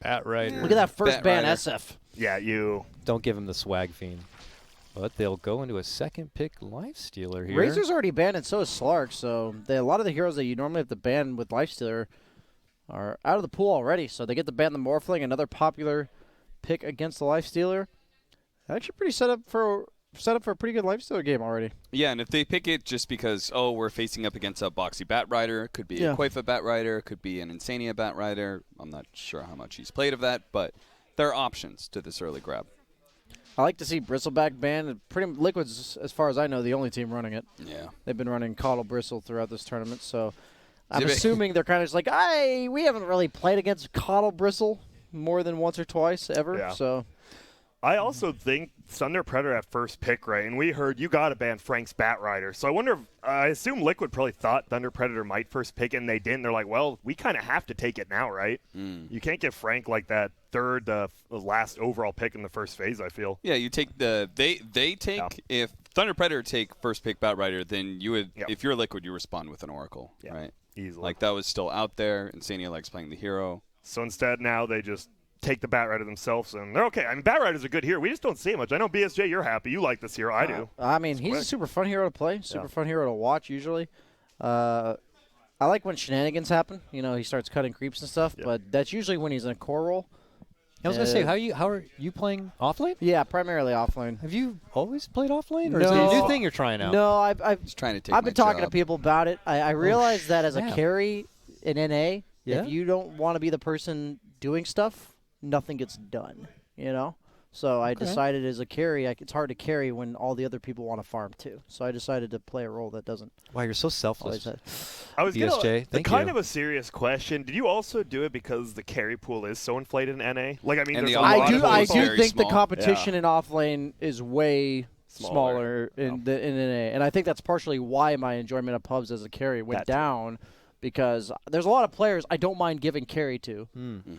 Bat Rider. Look at that first Bat ban, Rider. SF. Yeah, you. Don't give him the swag fiend. But they'll go into a second pick Lifestealer here. Razor's already banned, and so is Slark. So a lot of the heroes that you normally have to ban with Lifestealer are out of the pool already. So they get to ban the Morphling, another popular pick against the Lifestealer. Actually, pretty set up for a pretty good Lifestealer game already. Yeah, and if they pick it just because, oh, we're facing up against a Boxy Bat Rider, it could be a Coifa Bat Rider, it could be an Insania Bat Rider. I'm not sure how much he's played of that, but there are options to this early grab. I like to see Bristleback banned. Pretty Liquid's, as far as I know, the only team running it. Yeah. They've been running Coddle Bristle throughout this tournament, so I'm Zibby. assuming they're kind of just like, we haven't really played against Coddle Bristle more than once or twice ever. Yeah. So I also think Thunder Predator at first pick, right? And we heard you got to ban Frank's Bat Rider. So I wonder if, I assume Liquid probably thought Thunder Predator might first pick it, and they didn't. They're like, well, we kind of have to take it now, right? You can't give Frank like that third, the last overall pick in the first phase, I feel. Yeah, you take if Thunder Predator take first pick Bat Rider, then you would, if you're Liquid, you respond with an Oracle, right? Easily. Like that was still out there. Insania likes playing the hero. So instead now they just take the Bat Rider themselves, and they're okay. I mean, Bat Rider's a good hero. We just don't see it much. I know, BSJ, you're happy. You like this hero. I do. I mean, he's quick. a super fun hero to play, super fun hero to watch usually. I like when shenanigans happen. You know, he starts cutting creeps and stuff, but that's usually when he's in a core role. I was going to say, how are you playing offlane? Yeah, primarily offlane. Have you always played offlane, or No. is it a new thing you're trying out? No, He's trying to take I've been my talking to job. people about it. I realized that as a snap. carry in NA, Yeah? if you don't want to be the person doing stuff, nothing gets done, you know? So I decided as a carry, it's hard to carry when all the other people want to farm too. So I decided to play a role that doesn't Wow, you're so selfless. always I was BSJ, thank kind you. of a serious question. Did you also do it because the carry pool is so inflated in NA? Like, I mean, And there's the a online lot pool of I is do very think the small. competition in offlane is way smaller in NA, and I think that's partially why my enjoyment of pubs as a carry went down. Because there's a lot of players I don't mind giving carry to,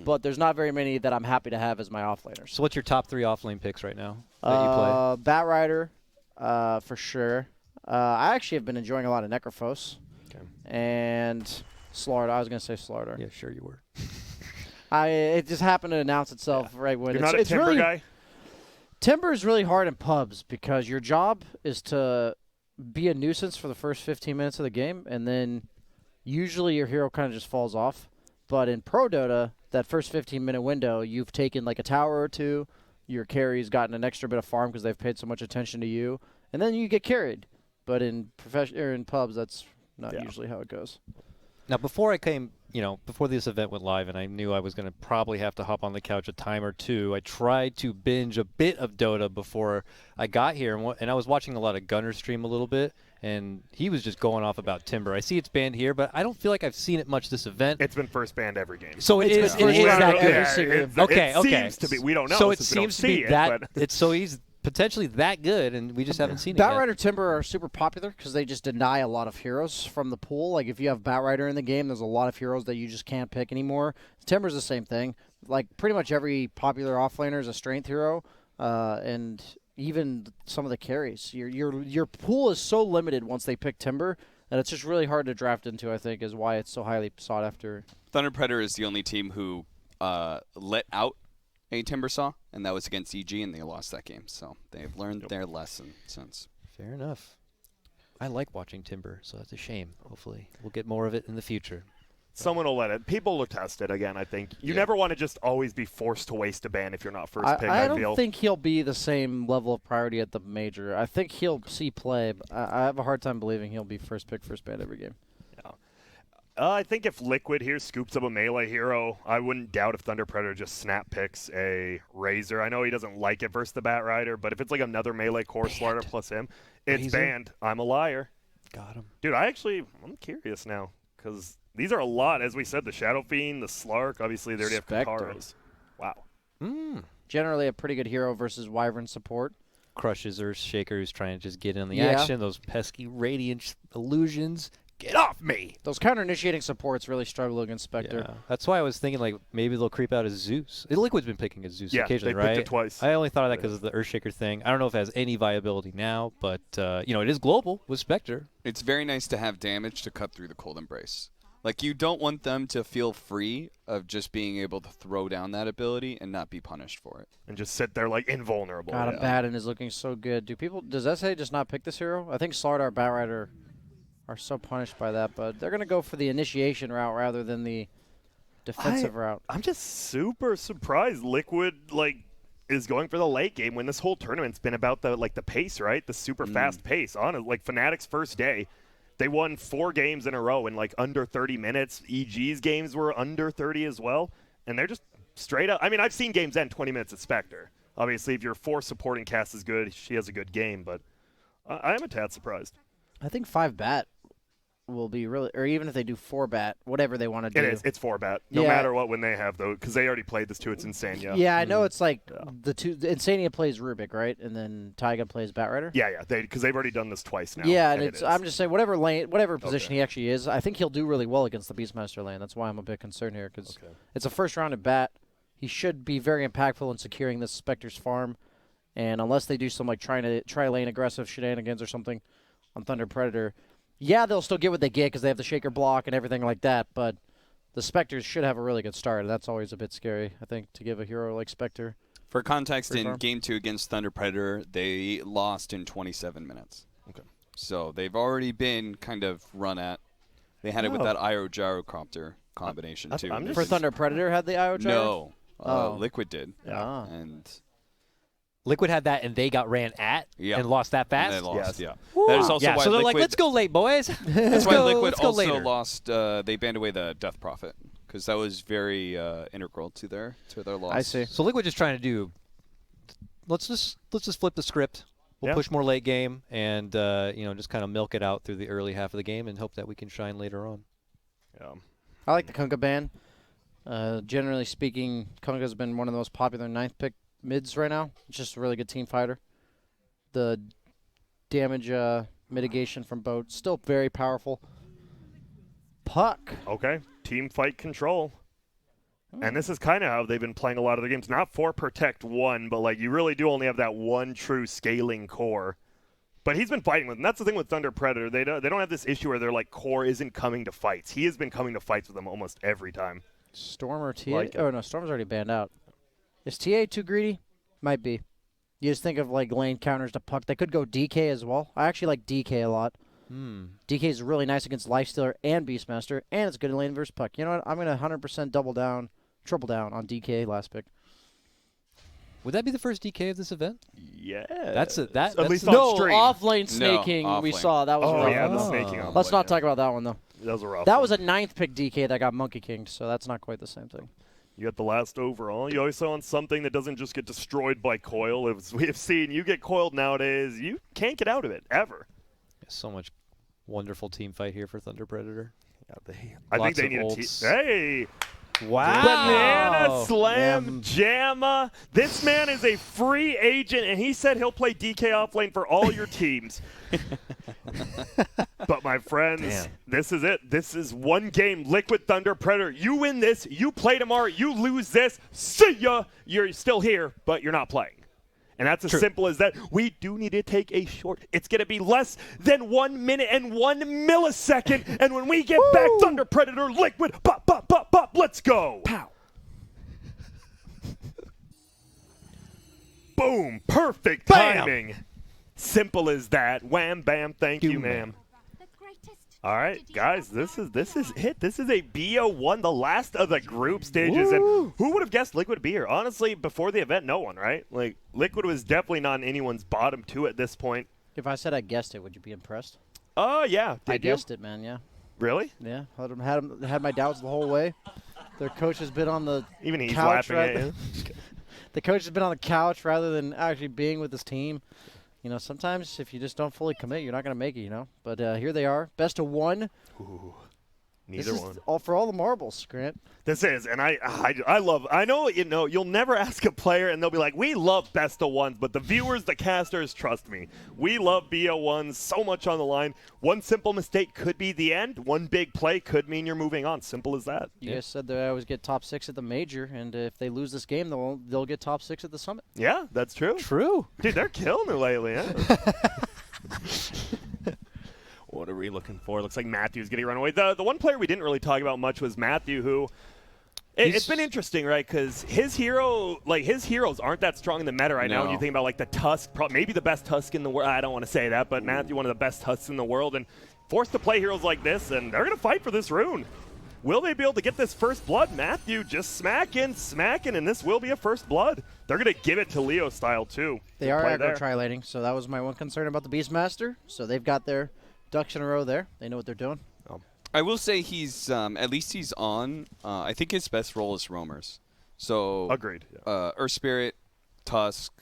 but there's not very many that I'm happy to have as my offlaners. So what's your top 3 offlane picks right now that you play? Bat Rider, for sure. I actually have been enjoying a lot of Necrophos. And Slardar. I was going to say Slardar. Yeah, sure you were. It just happened to announce itself right when You're not a Timber really, guy? Timber is really hard in pubs because your job is to be a nuisance for the first 15 minutes of the game, and then usually your hero kind of just falls off. But in Pro Dota, that first 15-minute window, you've taken like a tower or two, your carry's gotten an extra bit of farm because they've paid so much attention to you, and then you get carried. But in pubs, that's not usually how it goes. Now, before I came, before this event went live and I knew I was going to probably have to hop on the couch a time or two, I tried to binge a bit of Dota before I got here. And I was watching a lot of Gunner stream a little bit, and he was just going off about Timber. I see it's banned here, but I don't feel like I've seen it much this event. It's been first banned every game. So it is been first banned that every good. single Okay, it seems to be. We don't know. So it since we don't seems to see be it, that. but So he's potentially that good, and we just haven't seen it Bat yet. Rider Timber are super popular because they just deny a lot of heroes from the pool. Like, if you have Bat Rider in the game, there's a lot of heroes that you just can't pick anymore. Timber's the same thing. Like, pretty much every popular offlaner is a strength hero, and even some of the carries. Your pool is so limited once they pick Timber that it's just really hard to draft into, I think, is why it's so highly sought after. Thunder Predator is the only team who let out a Timber Saw, and that was against EG, and they lost that game. So they've learned their lesson since. Fair enough. I like watching Timber, so that's a shame. Hopefully we'll get more of it in the future. someone will let it. People will test it again, I think. You never want to just always be forced to waste a ban if you're not first pick, I feel. I don't think he'll be the same level of priority at the major. I think he'll see play, but I have a hard time believing he'll be first pick, first ban every game. Yeah. I think if Liquid here scoops up a melee hero, I wouldn't doubt if Thunder Predator just snap picks a Razor. I know he doesn't like it versus the Bat Rider, but if it's like another melee core starter plus him, it's Razor? banned. I'm a liar. Got him. Dude, I'm curious now, because these are a lot. As we said, the Shadow Fiend, the Slark, obviously they already have Spectre. Kakaros. Wow. Generally a pretty good hero versus Wyvern support. Crushes Earthshaker, who's trying to just get in the Yeah. action. Those pesky Radiant illusions. Get off me! Those counter-initiating supports really struggle against Spectre. Yeah. That's why I was thinking, like, maybe they'll creep out as Zeus. Liquid's been picking as Zeus Yeah, occasionally, they right? picked it twice. I only thought of that because of the Earthshaker thing. I don't know if it has any viability now, but, it is global with Spectre. It's very nice to have damage to cut through the Cold Embrace. Like, you don't want them to feel free of just being able to throw down that ability and not be punished for it. And just sit there like invulnerable. God, Abaddon is looking so good. Does SA just not pick this hero? I think Slardar, Batrider are so punished by that, but they're going to go for the initiation route rather than the defensive route. I'm just super surprised Liquid is going for the late game when this whole tournament's been about the pace, right? The super fast pace. Like Fnatic's first day, they won 4 games in a row in under 30 minutes. EG's games were under 30 as well, and they're just straight up. I mean, I've seen games end 20 minutes at Spectre. Obviously, if your 4 supporting cast is good, she has a good game, but I am a tad surprised. I think 5-bat will be really, or even if they do 4-bat, whatever they want to do. It is. It's 4-bat. No matter what when they have, though, because they already played this too. It's Insania. Yeah, I know it's like the Insania plays Rubik, right? And then Taiga plays Batrider? Yeah. Because they've already done this twice now. Yeah, and I'm just saying, whatever position he actually is, I think he'll do really well against the Beastmaster lane. That's why I'm a bit concerned here, because it's a first round at bat. He should be very impactful in securing this Spectre's farm. And unless they do some try lane aggressive shenanigans or something on Thunder Predator, yeah, they'll still get what they get because they have the shaker block and everything like that, but the Spectres should have a really good start. That's always a bit scary, I think, to give a hero like Spectre. For context, in Game 2 against Thunder Predator, they lost in 27 minutes. Okay. So they've already been kind of run at. They had it with that Io Gyrocopter combination, too. For Thunder Predator had the Io Gyro? No. Liquid did. Yeah. And Liquid had that, and they got ran at and lost that fast? And they lost, yes. That is also why so they're Liquid, like, let's go late, boys. That's why Liquid also later. lost. They banned away the Death Prophet because that was very integral to their loss. I see. So Liquid just trying to do. Let's just flip the script. We'll push more late game and just kind of milk it out through the early half of the game and hope that we can shine later on. Yeah. I like the Kunkka ban. Generally speaking, Kunkka's been one of the most popular 9th pick mids right now. It's just a really good team fighter. The damage mitigation from boat still very powerful. Puck. Okay. Team fight control. And this is kind of how they've been playing a lot of their games. Not for Protect 1, but you really do only have that one true scaling core. But he's been fighting with them. That's the thing with Thunder Predator. They don't have this issue where their core isn't coming to fights. He has been coming to fights with them almost every time. Storm or TA? No, Storm's already banned out. Is TA too greedy? Might be. You just think of lane counters to Puck. They could go DK as well. I actually like DK a lot. DK is really nice against Lifestealer and Beastmaster, and it's good in lane versus Puck. You know what? I'm going to 100% triple down on DK last pick. Would that be the first DK of this event? Yeah. At least no, on stream. off-lane snaking we saw. That was rough. Yeah, the snaking off. Let's not talk about that one, though. That was a rough That was a 9th pick DK that got Monkey Kinged, so that's not quite the same thing. You got the last overall. You always want something that doesn't just get destroyed by coil. As we have seen, you get coiled nowadays, you can't get out of it, ever. So much wonderful team fight here for Thunder Predator. Yeah, I think they need a team. Hey! Wow. Banana Slam Jamma. This man is a free agent, and he said he'll play DK offlane for all your teams. But, my friends, this is it. This is one game. Liquid Thunder Predator. You win this. You play tomorrow. You lose this. See ya. You're still here, but you're not playing. And that's as simple as that. We do need to take a short. It's going to be less than 1 minute and 1 millisecond. And when we get back, Thunder Predator, Liquid, pop, pop, pop, pop, let's go. Pow. Boom. Perfect timing. Simple as that. Wham, bam, thank you, ma'am. All right, guys, this is it. This is a BO1, the last of the group stages. And who would have guessed Liquid would be here? Honestly, before the event, no one, right? Liquid was definitely not in anyone's bottom 2 at this point. If I said I guessed it, would you be impressed? Oh, yeah. I guessed it, man, yeah. Really? Yeah, had my doubts the whole way. Their coach has been on the Even he's couch laughing at you. The coach has been on the couch rather than actually being with his team. Sometimes if you just don't fully commit, you're not going to make it, But here they are, best of 1. Ooh, Neither one. All for all the marbles, Grant. This is, and I love. I know you'll never ask a player, and they'll be like, "We love best of 1s," but the viewers, the casters, trust me, we love BO1s. So much on the line. One simple mistake could be the end. One big play could mean you're moving on. Simple as that. You guys said they always get top 6 at the major, and if they lose this game, they'll get top 6 at the summit. Yeah, that's true. True. Dude, they're killing it lately. Huh? What a we looking for? Looks like Matthew's getting run away. The one player we didn't really talk about much was Matthew, who it's been interesting, right? Because his heroes aren't that strong in the meta right now. When you think about like the Tusk, maybe the best Tusk in the world. I don't want to say that, but Matthew, one of the best Tusks in the world, and forced to play heroes like this, and they're going to fight for this rune. Will they be able to get this first blood? Matthew just smacking, and this will be a first blood. They're going to give it to Leo style, too. They are aggro tri-laning, so that was my one concern about the Beastmaster. So they've got their ducks in a row there. They know what they're doing. I will say he's, at least he's on, I think his best role is roamers. So, agreed. Earth Spirit, Tusk,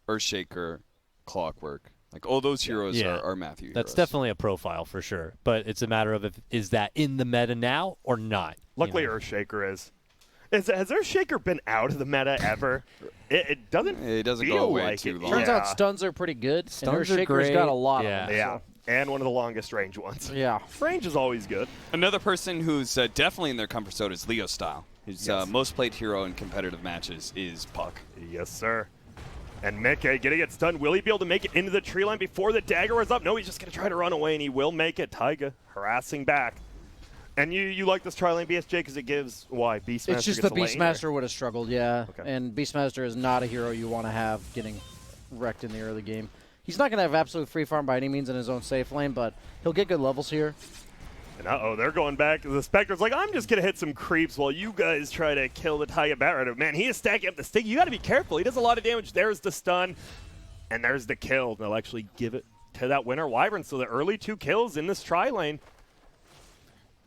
Earthshaker, Clockwork. Like, all those heroes are Matthew heroes. That's definitely a profile for sure. But it's a matter of is that in the meta now or not? Luckily, Earthshaker is. Has Earthshaker been out of the meta ever? It doesn't. It doesn't go away like too it. long. Turns out stuns are pretty good. Stuns and are Earthshaker's great. got a lot Yeah. of them. Yeah, So. and one of the longest range ones. Yeah. Range is always good. Another person who's definitely in their comfort zone is Leo Style. His most played hero in competitive matches is Puck. Yes, sir. And Mickey getting it stunned. Will he be able to make it into the tree line before the dagger was up? No, he's just going to try to run away, and he will make it. Taiga harassing back. And you like this tri-lane BSJ because it gives, why? Beastmaster It's just gets the a lane, Beastmaster would have struggled, yeah. Okay. And Beastmaster is not a hero you want to have getting wrecked in the early game. He's not going to have absolute free farm by any means in his own safe lane, but he'll get good levels here. And they're going back. The Spectre's like, I'm just going to hit some creeps while you guys try to kill the Taiga Batrider. Man, he is stacking up the stick. You got to be careful. He does a lot of damage. There's the stun, and there's the kill. They'll actually give it to that winner, Wyvern. So the early 2 kills in this tri-lane.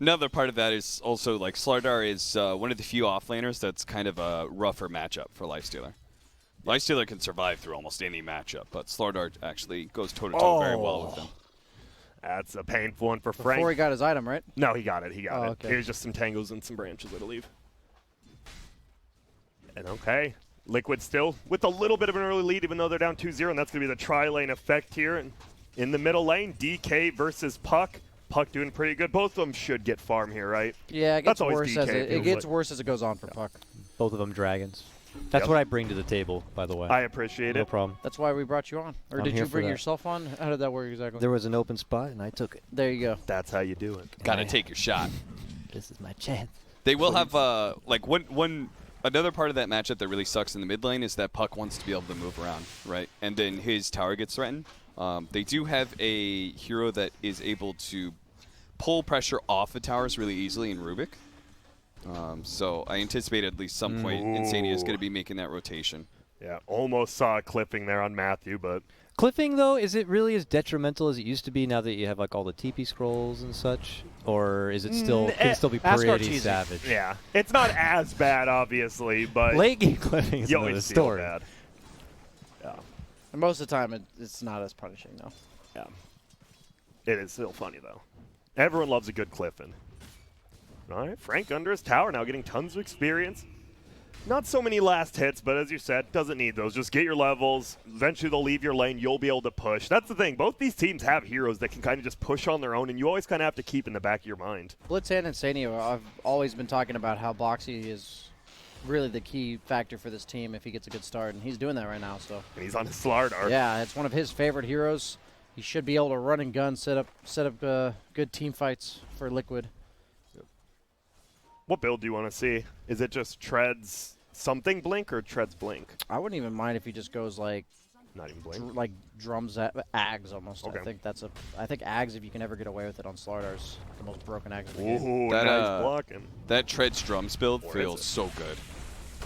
Another part of that is also, like, Slardar is one of the few offlaners that's kind of a rougher matchup for Lifestealer. Lifestealer can survive through almost any matchup, but Slardar actually goes toe-to-toe very well with him. That's a painful one for Frank. Before he got his item, right? No, he got it. He got it. Okay. Here's just some tangles and some branches, I believe. And okay, Liquid still with a little bit of an early lead, even though they're down 2-0, and that's going to be the tri-lane effect here. And in the middle lane, DK versus Puck. Puck doing pretty good. Both of them should get farm here, right? Yeah, it That's gets always worse DK, as it feels gets like. worse as it goes on for Puck. Both of them dragons. That's what I bring to the table, by the way. I appreciate No it. problem. That's why we brought you on. Or I'm did here you for bring that. yourself on? How did that work exactly? There was an open spot, and I took it. There you go. That's how you do it. Gotta take your shot. This is my chance. They will have, like, another part of that matchup that really sucks in the mid lane is that Puck wants to be able to move around, right? And then his tower gets threatened. They do have a hero that is able to pull pressure off the towers really easily in Rubik. So I anticipate at least some point Insania is going to be making that rotation. Yeah, almost saw a clipping there on Matthew, but Cliffing, though, is it really as detrimental as it used to be now that you have like all the TP scrolls and such? Or is it still can it still be Ask pretty Arteezy. savage? yeah, it's not as bad, obviously, but Late game cliffing is you another always feel story. bad. Yeah, And most of the time, it's not as punishing, though. yeah. It is still funny, though. Everyone loves a good cliffing. All right, Frank under his tower now getting tons of experience. Not so many last hits, but as you said, doesn't need those. Just get your levels. Eventually they'll leave your lane. You'll be able to push. That's the thing. Both these teams have heroes that can kind of just push on their own, and you always kind of have to keep in the back of your mind. Blitz and Insania, I've always been talking about how Boxy is really the key factor for this team if he gets a good start, and he's doing that right now. So And he's on his Slardar. yeah, it's one of his favorite heroes. He should be able to run and gun, set up good team fights for Liquid. What build do you want to see? Is it just Treads something blink or Treads blink? I wouldn't even mind if he just goes like Not even blink. like drums at Ags almost. Okay. I think Ags, if you can ever get away with it on Slardar's the most broken Ags in the game. Ooh, That, nice blocking. That Treads drums build Or is feels it? so good.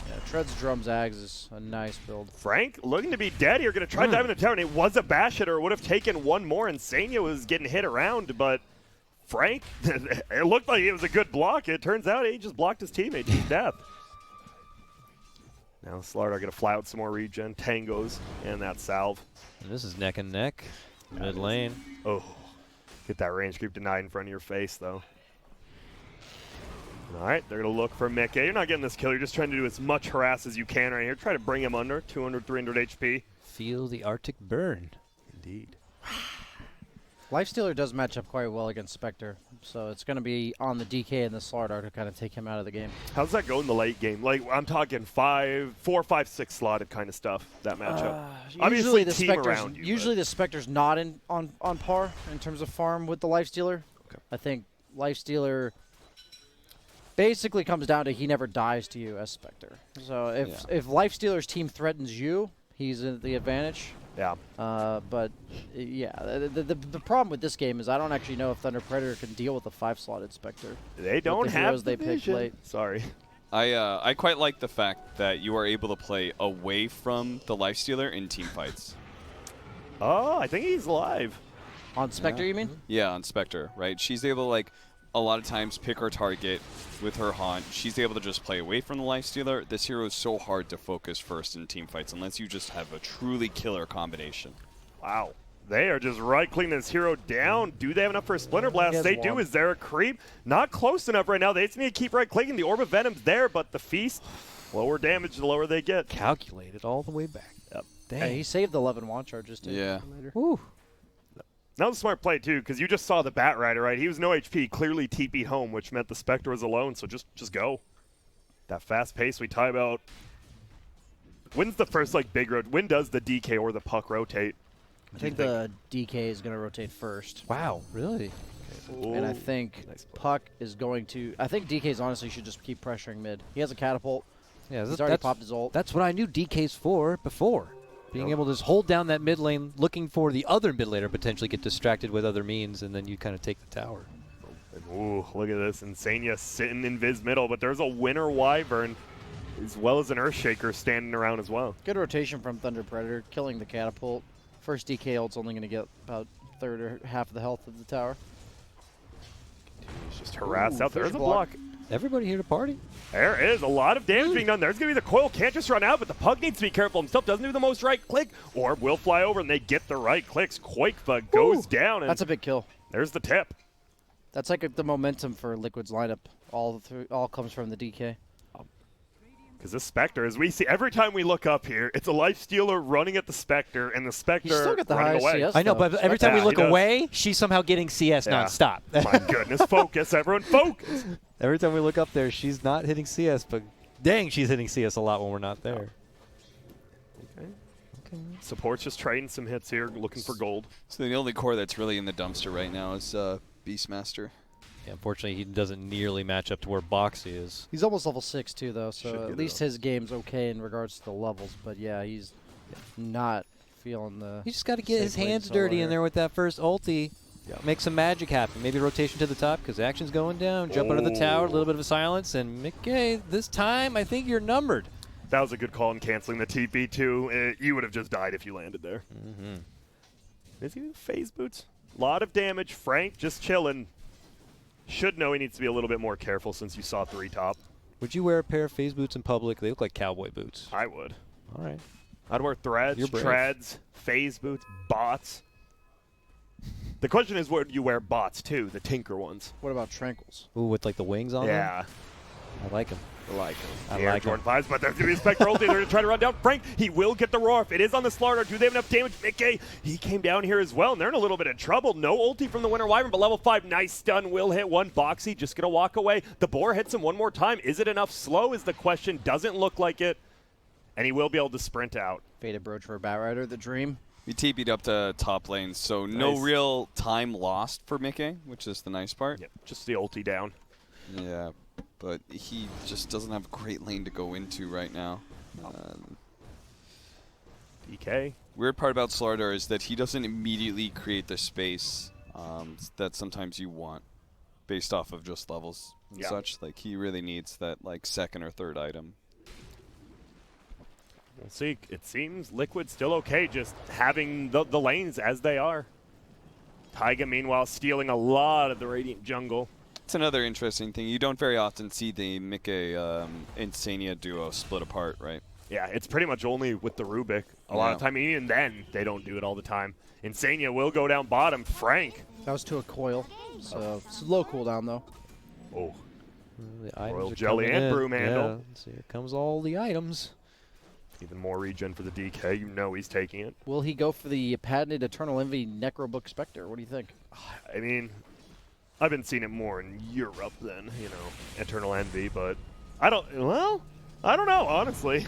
Yeah, Treads drums Ags is a nice build. Frank looking to be dead here. Going to try diving the tower, and it was a bash hitter. Would have taken one more, and Sanya was getting hit around, but Frank, it looked like it was a good block. It turns out he just blocked his teammate to death. Now Slardar going to fly out some more regen, tangos, and that salve. And this is neck and neck, mid lane. Oh, get that range creep denied in front of your face, though. All right, they're going to look for Mickey. You're not getting this kill. You're just trying to do as much harass as you can right here. Try to bring him under 200, 300 HP. Feel the Arctic burn. Indeed. Lifestealer does match up quite well against Spectre, so it's going to be on the DK and the Slardar to kind of take him out of the game. How's that go in the late game? Like, I'm talking 4, 5, 6 slotted kind of stuff, that matchup. Obviously, the team Spectre's, around you. usually the Spectre's not on par in terms of farm with the Lifestealer. Okay. I think Lifestealer basically comes down to he never dies to you as Spectre. So if Lifestealer's team threatens you, he's at the advantage. Yeah. But yeah, the problem with this game is I don't actually know if Thunder Predator can deal with a 5-slotted Spectre. They don't the have heroes the they picked vision. late. Sorry. I quite like the fact that you are able to play away from the Lifestealer in team fights. Oh, I think he's live. On Spectre, you mean? Yeah, on Spectre, right? She's able to, like, a lot of times pick her target with her haunt. She's able to just play away from the Lifestealer. This hero is so hard to focus first in team fights unless you just have a truly killer combination. Wow. They are just right-clicking this hero down. Do they have enough for a Splinter Blast? They do. Is there a creep? Not close enough right now. They just need to keep right-clicking. The Orb of Venom's there, but the Feast, lower damage the lower they get. Calculated all the way back. Yep. Dang. Hey, he saved the 11 wand charges too. Yeah. Later. Woo. That was a smart play, too, because you just saw the Bat Rider, right? He was no HP, clearly TP'd home, which meant the Spectre was alone, so just go. That fast pace we tie about. When's the first, like, big road? When does the DK or the Puck rotate? I think the DK is going to rotate first. Wow, really? And I think Puck is going to... I think DK's honestly should just keep pressuring mid. He has a catapult. Yeah, He's already popped his ult. That's what I knew DK's for before. Being able to just hold down that mid lane, looking for the other mid laner, potentially get distracted with other means, and then you kind of take the tower. Ooh, look at this. Insania sitting in Viz middle, but there's a Winter Wyvern as well as an Earthshaker standing around as well. Good rotation from Thunder Predator, killing the catapult. First DK ult's only going to get about third or half of the health of the tower. He's just harassed out there. There's a block. block. Everybody here to party? There is a lot of damage being done. There's going to be the coil. Can't just run out, but the Pug needs to be careful himself. Doesn't do the most right click. Orb will fly over, and they get the right clicks. Quakebug goes down, and That's a big kill. there's the tip. That's like the momentum for Liquid's lineup. All comes from the DK. Because this Spectre, as we see, every time we look up here, it's a Lifestealer running at the Spectre, and the Spectre He's still got the running highest away. CS. I know, but every time we Yeah, look he does. away, she's somehow getting CS Yeah. nonstop. My goodness, focus, everyone, focus. Every time we look up there, she's not hitting CS, but dang, she's hitting CS a lot when we're not there. Okay. Support's just trading some hits here, looking for gold. So the only core that's really in the dumpster right now is Beastmaster. Yeah, unfortunately, he doesn't nearly match up to where Boxy is. He's almost level 6 too, though, Should so get at it least up. his game's okay in regards to the levels. But yeah, he's not feeling the... He just got to get his safe lane hands solo dirty in here. there with that first ulti. Yeah. Make some magic happen. Maybe rotation to the top because action's going down. Jump under the tower, a little bit of a silence, and Mickey, this time I think you're numbered. That was a good call in canceling the TP, too. You would have just died if you landed there. Is he phase boots? A lot of damage. Frank just chilling. Should know he needs to be a little bit more careful since you saw 3 top. Would you wear a pair of phase boots in public? They look like cowboy boots. I would. All right. I'd wear threads, You're brave. treads, phase boots, bots. The question is, would you wear bots too? The Tinker ones. What about Tranquils? Ooh, with like the wings on them? Yeah. I like them. I like him. I Air like Jordan him. 5s, but there's going to be a Spectre ulti. They're going to try to run down Frank. He will get the roar. If it is on the Slardar, do they have enough damage? Mickey, he came down here as well, and they're in a little bit of trouble. No ulti from the Winter Wyvern, but level 5, nice stun, will hit one. Boxy just going to walk away. The Boar hits him one more time. Is it enough slow is the question. Doesn't look like it, and he will be able to sprint out. Faded Brooch for a Bat Rider, the dream. We TP'd up to top lane, so no Nice. real time lost for Mickey, which is the nice part. Yep, just the ulti down. Yeah, but he just doesn't have a great lane to go into right now. DK. Weird part about Slardar is that he doesn't immediately create the space that sometimes you want based off of just levels and Yeah. such. Like, he really needs that, like, second or third item. We'll see. It seems Liquid still okay, just having the lanes as they are. Taiga, meanwhile, stealing a lot of the Radiant jungle. It's another interesting thing. You don't very often see the Mickey Insania duo split apart, right? Yeah, it's pretty much only with the Rubik. A lot of Yeah. time, even then, they don't do it all the time. Insania will go down bottom. Frank. That was to a coil, so it's low cooldown though. Oh, The items Royal are Jelly coming and in. Broom Handle. Yeah, so here comes all the items. Even more regen for the DK. You know he's taking it. Will he go for the patented Eternal Envy Necrobook Spectre? What do you think? I mean, I've been seeing it more in Europe than, Eternal Envy, but I don't know, honestly.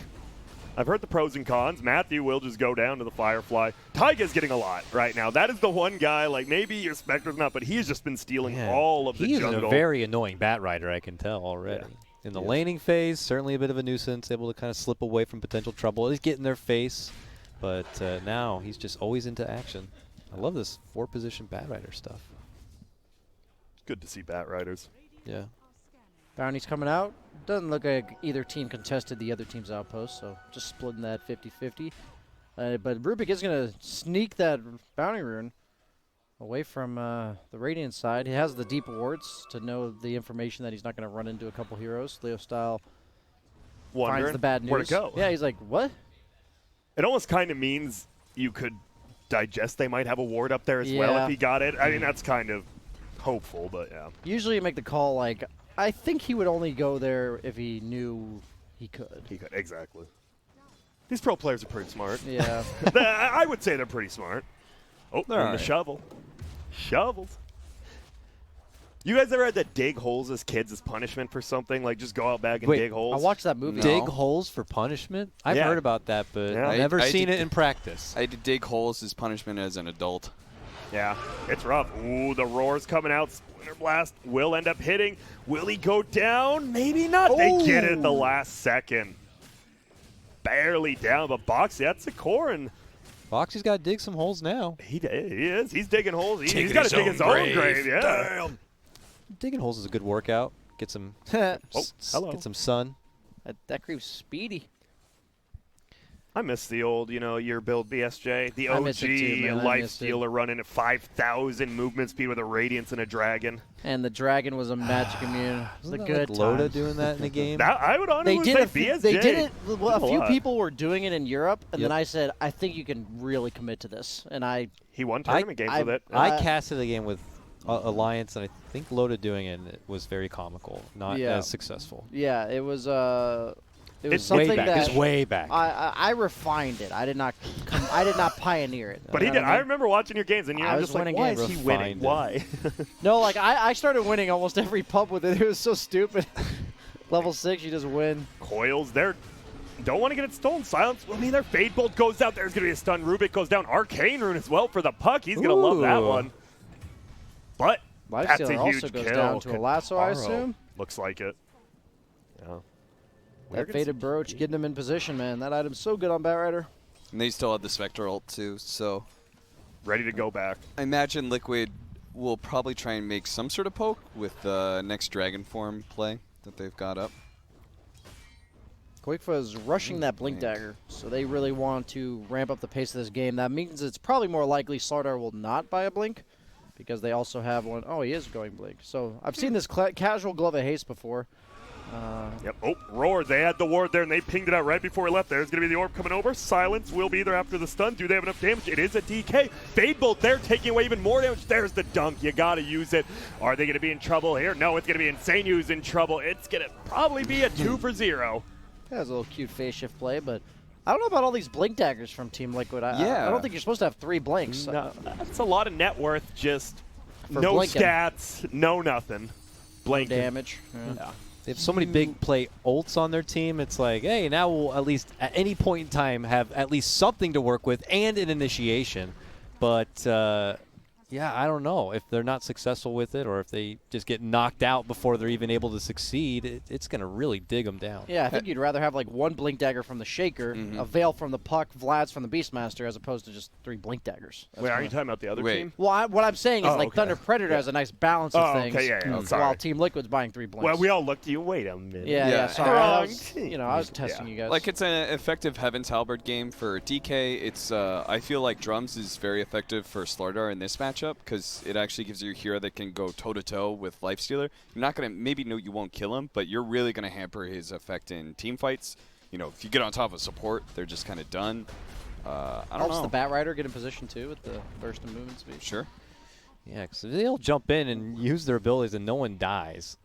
I've heard the pros and cons. Matthew will just go down to the Firefly. Taiga's getting a lot right now. That is the one guy, like maybe your Spectre's not, but he's just been stealing all of the jungle. He's a very annoying bat rider, I can tell already. Yeah. In the laning phase, certainly a bit of a nuisance, able to kind of slip away from potential trouble. He's getting their face, but now he's just always into action. I love this 4-position bat rider stuff. It's good to see bat riders. Yeah. Bounty's coming out. Doesn't look like either team contested the other team's outpost, so just splitting that 50-50. But Rubik is going to sneak that bounty rune away from the Radiant side. He has the deep wards to know the information that he's not going to run into a couple heroes. Leo Style finds the bad news. Where'd it go? Yeah, he's like, what? It almost kind of means you could digest they might have a ward up there as well Yeah. if he got it. I mean, that's kind of hopeful, but yeah. Usually you make the call like, I think he would only go there if he knew he could. He could, exactly. These pro players are pretty smart. Yeah. I would say they're pretty smart. Oh, They're and all the right. shovel. Shovels. You guys ever had to dig holes as kids as punishment for something? Like just go out back and Wait, dig holes? I watched that movie. No. Dig holes for punishment? I've Yeah. heard about that, but Yeah. I've never I seen did- it in practice. I had to dig holes as punishment as an adult. Yeah, it's rough. Ooh, the roar's coming out. Splinter Blast will end up hitting. Will he go down? Maybe not. They get it at the last second. Barely down, but Boxy, that's a core, and Foxy's got to dig some holes now. he is. He's digging holes. He's Taking got to his dig own his own grave. grave. Yeah. Damn. Digging holes is a good workout. Get some, hello. get some sun. That creep's speedy. I miss the old, your build BSJ. The I OG miss it too, man. I life miss it. stealer running at 5,000 movement speed with a Radiance and a Dragon. And the dragon was a magic immune. The Wasn't that good like Loda times. doing that in the game? That, I would honestly They did say it. BSJ. They did it. Well, did a few lot. people were doing it in Europe, and then Yep. I said, I think you can really commit to this. And He won tournament games with it. I casted a game with Alliance, and I think Loda doing it, and it was very comical, not Yeah. as successful. yeah, it was. It was It's something way back. that It's way back. I refined it. I did not. I did not pioneer it. But You he know did. what I I mean? remember watching your games, and I I'm was just like, winning why games. is he winning? Refined Why? No, like I started winning almost every pub with it. It was so stupid. Level 6, you just win. Coils, they're don't want to get it stolen. Silence. I mean, their Fade Bolt goes out. There's going to be a stun. Rubik goes down. Arcane Rune as well for the puck. He's going to love that Ooh. one. But that's Lifestealer a huge also goes kill. down to a lasso, I Kataro. assume. Looks like it. Yeah. That faded brooch, getting him in position, man. That item's so good on Batrider. And they still have the Spectre ult too, so Ready to go back. I imagine Liquid will probably try and make some sort of poke with the next Dragon form play that they've got up. Quakefa is rushing that Blink Dagger, so they really want to ramp up the pace of this game. That means it's probably more likely Slardar will not buy a Blink, because they also have one. Oh, he is going Blink. So I've seen this casual Glove of Haste before. Yep. Oh, Roar. They had the ward there, and they pinged it out right before he left. There's going to be the orb coming over. Silence will be there after the stun. Do they have enough damage? It is a DK. Fade Bolt there, taking away even more damage. There's the dunk. You got to use it. Are they going to be in trouble here? No, it's going to be Insane who's in trouble. It's going to probably be a 2 for 0. That was a little cute phase shift play, but I don't know about all these Blink Daggers from Team Liquid. I Yeah. don't think you're supposed to have 3 Blinks. No, that's a lot of net worth. Just For no blinking. stats, no nothing. Blank Damage. Yeah. They have so many big play ults on their team. It's like, hey, now we'll at least at any point in time have at least something to work with and an initiation. But yeah, I don't know if they're not successful with it or if they just get knocked out before they're even able to succeed. It's going to really dig them down. Yeah, I think you'd rather have like 1 Blink Dagger from the Shaker, a Veil from the Puck, Vlad's from the Beastmaster, as opposed to just 3 Blink Daggers. That's Wait, are kinda- you talking about the other Wait. team? Well, what I'm saying is Oh, like okay. Thunder Predator has a nice balance of Oh, things, okay, yeah, sorry. while Team Liquid's buying 3 Blinks. Well, we all looked at you. Wait a minute. yeah, Yeah. sorry. I Wrong was, team. I was testing Yeah. you guys. Like it's an effective Heaven's Halberd game for DK. It's I feel like Drums is very effective for Slardar in this matchup because it actually gives you a hero that can go toe to toe with Lifestealer. You're not gonna you won't kill him, but you're really gonna hamper his effect in team fights. You know, if you get on top of support, they're just kind of done. I don't Helps know. the Batrider get in position too with the burst of movement speed. Sure. Yeah, because they'll jump in and use their abilities and no one dies.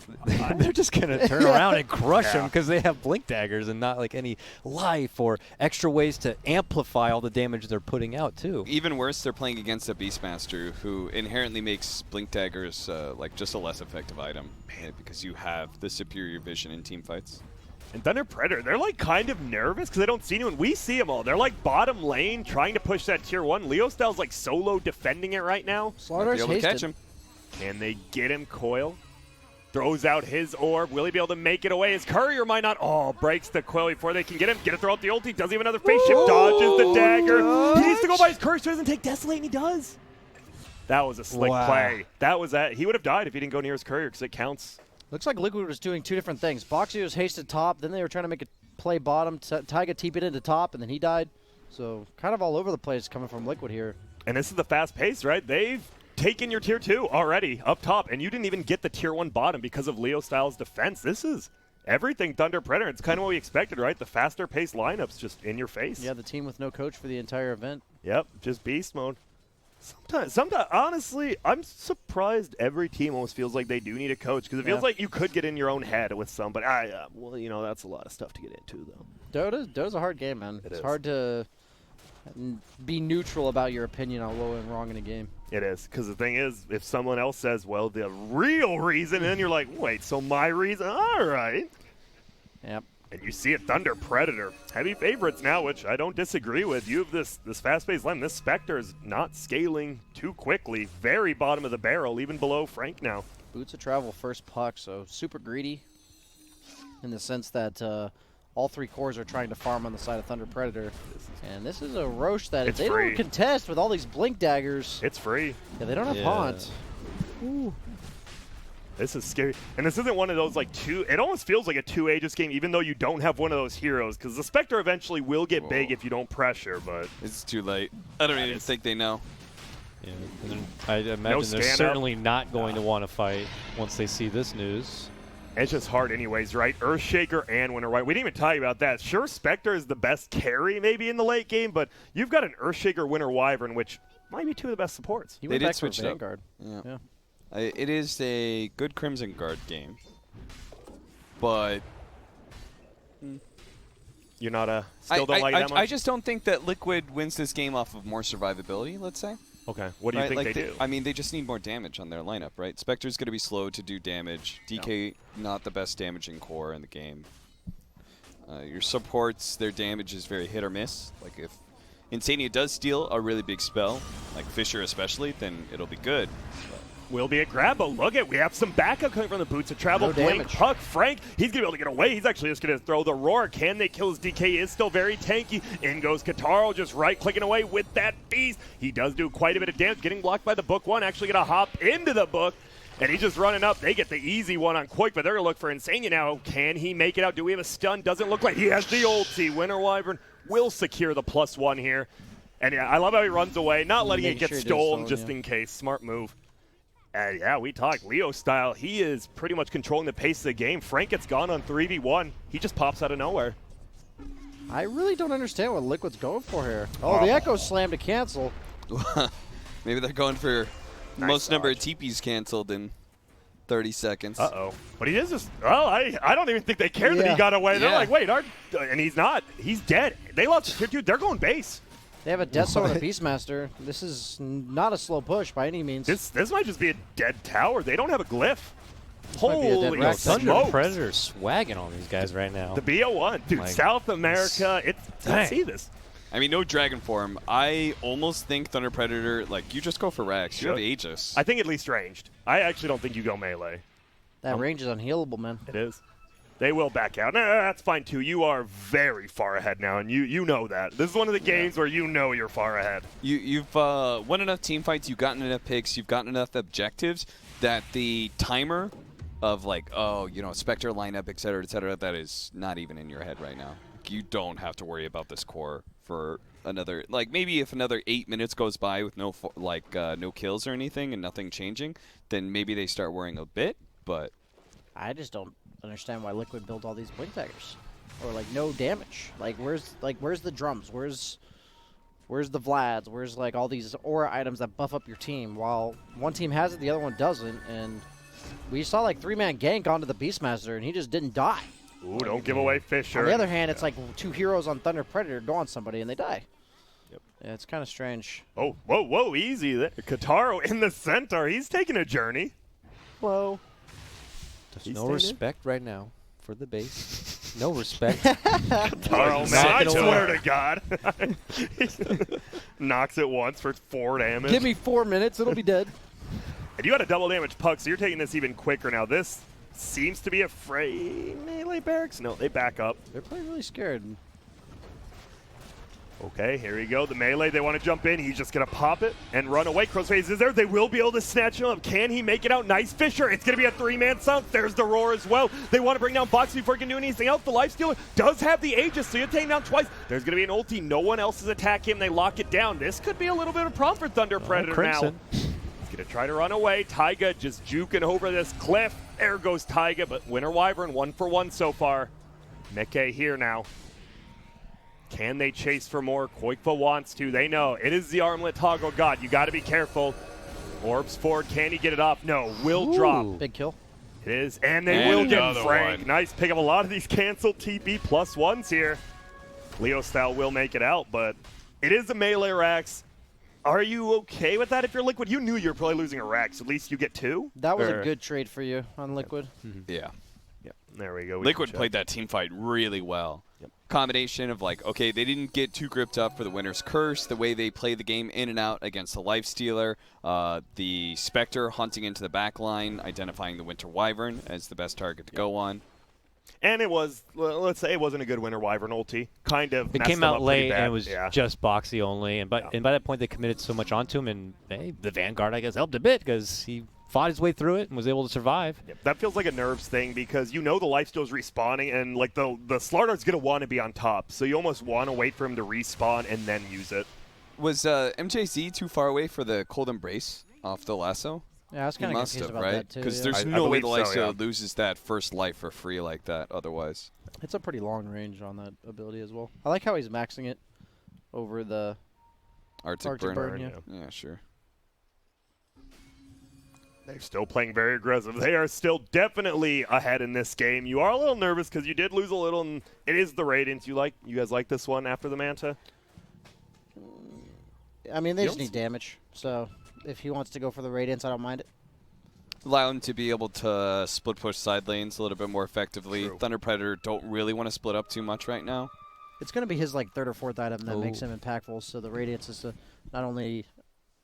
They're just going to turn around and crush them because they have blink daggers and not like any life or extra ways to amplify all the damage they're putting out too. Even worse, they're playing against a Beastmaster who inherently makes blink daggers like just a less effective item because you have the superior vision in team fights. And Thunder Predator, they're like kind of nervous because they don't see anyone. We see them all. They're like bottom lane trying to push that tier 1. Leo Style's like solo defending it right now. Slaughter's Be able to catch hasted. him. Can they get him? Coil throws out his orb. Will he be able to make it away? His courier might not. Oh, breaks the coil before they can get him. Get to throw out the ulti. Does he have another face shift? Dodges the dagger. He needs to go by his courier so he doesn't take Desolate, and he does. That was a slick play. That was that. He would have died if he didn't go near his courier because it counts. Looks like Liquid was doing two different things. Boxy was hasted top, then they were trying to make a play bottom. Taiga TP'd into top, and then he died. So kind of all over the place coming from Liquid here. And this is the fast pace, right? They've taken your tier 2 already up top, and you didn't even get the tier 1 bottom because of Leo Styles' defense. This is everything Thunder Predator. It's kind of what we expected, right? The faster paced lineups just in your face. Yeah, the team with no coach for the entire event. Yep, just beast mode. Sometimes, honestly, I'm surprised every team almost feels like they do need a coach because it feels like you could get in your own head with somebody. Well, you know, that's a lot of stuff to get into, though. Dota's a hard game, man. It's is. hard to be neutral about your opinion on what went wrong in a game. It is, because the thing is, if someone else says, well, the real reason, and then you're like, wait, so my reason? All right. Yep. And you see it, Thunder Predator. Heavy favorites now, which I don't disagree with. You have this fast-paced lane. This Spectre is not scaling too quickly. Very bottom of the barrel, even below Frank now. Boots of Travel first puck, so super greedy in the sense that all three cores are trying to farm on the side of Thunder Predator. And this is a Roche that if It's they free. don't contest with all these blink daggers, It's free. yeah, they don't have haunts. Ooh. This is scary. And this isn't one of those, like, it almost feels like a two Aegis game, even though you don't have one of those heroes, because the Spectre eventually will get big if you don't pressure, but... It's too late. I don't even think they know. Yeah, and then I imagine they're stand-up. certainly not going to want to fight once they see this news. It's just hard anyways, right? Earthshaker and Winter White. We didn't even tell you about that. Sure, Spectre is the best carry maybe in the late game, but you've got an Earthshaker Winter Wyvern, which might be two of the best supports. He They went did back for switch it up. Vanguard. Yeah. It is a good Crimson Guard game, but You're not still don't like it that much? I just don't think that Liquid wins this game off of more survivability, let's say. Okay, what do you think Like they do? I mean, they just need more damage on their lineup, right? Spectre's going to be slow to do damage. DK, not the best damaging core in the game. Your supports, their damage is very hit or miss. Like if Insania does steal a really big spell, like Fisher especially, then it'll be good. Will be a grab, but look at, we have some backup coming from the Boots of Travel. No Blink, damage. Puck, Frank, he's going to be able to get away. He's actually just going to throw the Roar. Can they kill his DK? He is still very tanky. In goes Kataro, just right-clicking away with that beast. He does do quite a bit of damage, getting blocked by the Book One, actually going to hop into the Book. And he's just running up. They get the easy one on Quake, but they're going to look for Insania now. Can he make it out? Do we have a stun? Doesn't look like he has the ulti. Winter Wyvern will secure the +1 here. And yeah, I love how he runs away, not letting it Making get sure he does stolen stolen, just yeah. in case. Smart move. Yeah, we talked Leo style. He is pretty much controlling the pace of the game. Frank gets gone on 3v1. He just pops out of nowhere. I really don't understand what Liquid's going for here. Oh, the Echo Slam to cancel. Maybe they're going for Nice most number of dodge. TPs canceled in 30 seconds. Uh-oh. But he is just, well, I don't even think they care that he Yeah. got away. They're Yeah. like, wait, and he's not. He's dead. They lost to tier 2. They're going base. They have a Death Zone and a Beastmaster. This is not a slow push by any means. This might just be a dead tower. They don't have a glyph. might be a dead Holy Rex. Thunder smokes. Predator swagging on these guys right now. The BO1. Dude, Like, South America. Let's Dang. see this. I mean, no Dragon form. I almost think Thunder Predator, like, you just go for Rex. You have Should. Aegis. I think at least ranged. I actually don't think you go melee. That range is unhealable, man. It is. They will back out. Nah, that's fine, too. You are very far ahead now, and you know that. This is one of the games where you know you're far ahead. You've won enough team fights, you've gotten enough picks, you've gotten enough objectives that the timer of, like, oh, you know, Spectre lineup, et cetera, that is not even in your head right now. You don't have to worry about this core for another, like, maybe if another 8 minutes goes by with no kills or anything and nothing changing, then maybe they start worrying a bit, but I just don't understand why Liquid built all these blink daggers, or like no damage. Like where's the drums? Where's Where's the Vlads? Where's like all these aura items that buff up your team? While one team has it, the other one doesn't. And we saw like 3-man gank onto the Beastmaster, and he just didn't die. Ooh, don't give away Fisher. On the other hand, it's like 2 heroes on Thunder Predator go on somebody, and they die. Yep. Yeah, it's kind of strange. Oh, whoa, easy there. Kataro in the center. He's taking a journey. Whoa. There's He's no staying in. respect right now for the base. No respect. Kataro, man, I Knocking swear away. to God. Knocks it once for 4 damage. Give me 4 minutes, it'll be dead. And you had a double damage puck, so you're taking this even quicker now. This seems to be a fray melee barracks. No, they back up. They're playing really scared. Okay, here we go. The melee, they want to jump in. He's just going to pop it and run away. Crossface is there. They will be able to snatch him up. Can he make it out? Nice Fisher. It's going to be a 3-man silence. There's the roar as well. They want to bring down Fox before he can do anything else. The Lifestealer does have the Aegis, so you're taking down twice. There's going to be an ulti. No one else is attacking him. They lock it down. This could be a little bit of a problem for Thunder Predator now. Crimson. He's going to try to run away. Taiga just juking over this cliff. There goes Taiga, but Winter Wyvern 1 for 1 so far. Meke here now. Can they chase for more? Koikva wants to. They know. It is the armlet toggle god. You got to be careful. Orbs forward. Can he get it off? No. Will drop. Big kill. It is. And they And will get another Frank. one. Nice pick up. A lot of these canceled TP +1s here. Leo style will make it out, but it is a melee Rax. Are you okay with that if you're Liquid? You knew you were probably losing a Rax. At least you get 2. That was Or- a good trade for you on Liquid. Yeah. Yep. There we go. We Liquid can check. played that team fight really well. Yep. Combination of like, okay, they didn't get too gripped up for the Winter's Curse, the way they play the game in and out against the Lifestealer, the Spectre hunting into the back line, identifying the Winter Wyvern as the best target to go on. And it was, well, let's say it wasn't a good Winter Wyvern ulti. Kind of It messed came them out up pretty late bad. and it was Yeah. just boxy only, and by that point they committed so much onto him, and hey, the Vanguard I guess helped a bit because he fought his way through it and was able to survive. Yep, that feels like a nerves thing because you know the lifesteal's respawning and like the Slardart's going to want to be on top. So you almost want to wait for him to respawn and then use it. Was MJZ too far away for the Cold Embrace off the lasso? Yeah, I was He kind of must confused have, about right? that too. Because yeah. there's I no way believe the so, Lifestealer yeah. loses that first life for free like that otherwise. It's a pretty long range on that ability as well. I like how he's maxing it over the Arctic Burn, Burn. yeah. Yeah, sure. They're still playing very aggressive. They are still definitely ahead in this game. You are a little nervous because you did lose a little, and it is the Radiance. You guys like this one after the Manta? I mean, they You just don't need damage. So if he wants to go for the Radiance, I don't mind it. Allow him to be able to split push side lanes a little bit more effectively. True. Thunder Predator don't really want to split up too much right now. It's going to be his like 3rd or 4th item that makes Oh. him impactful. So the Radiance is not only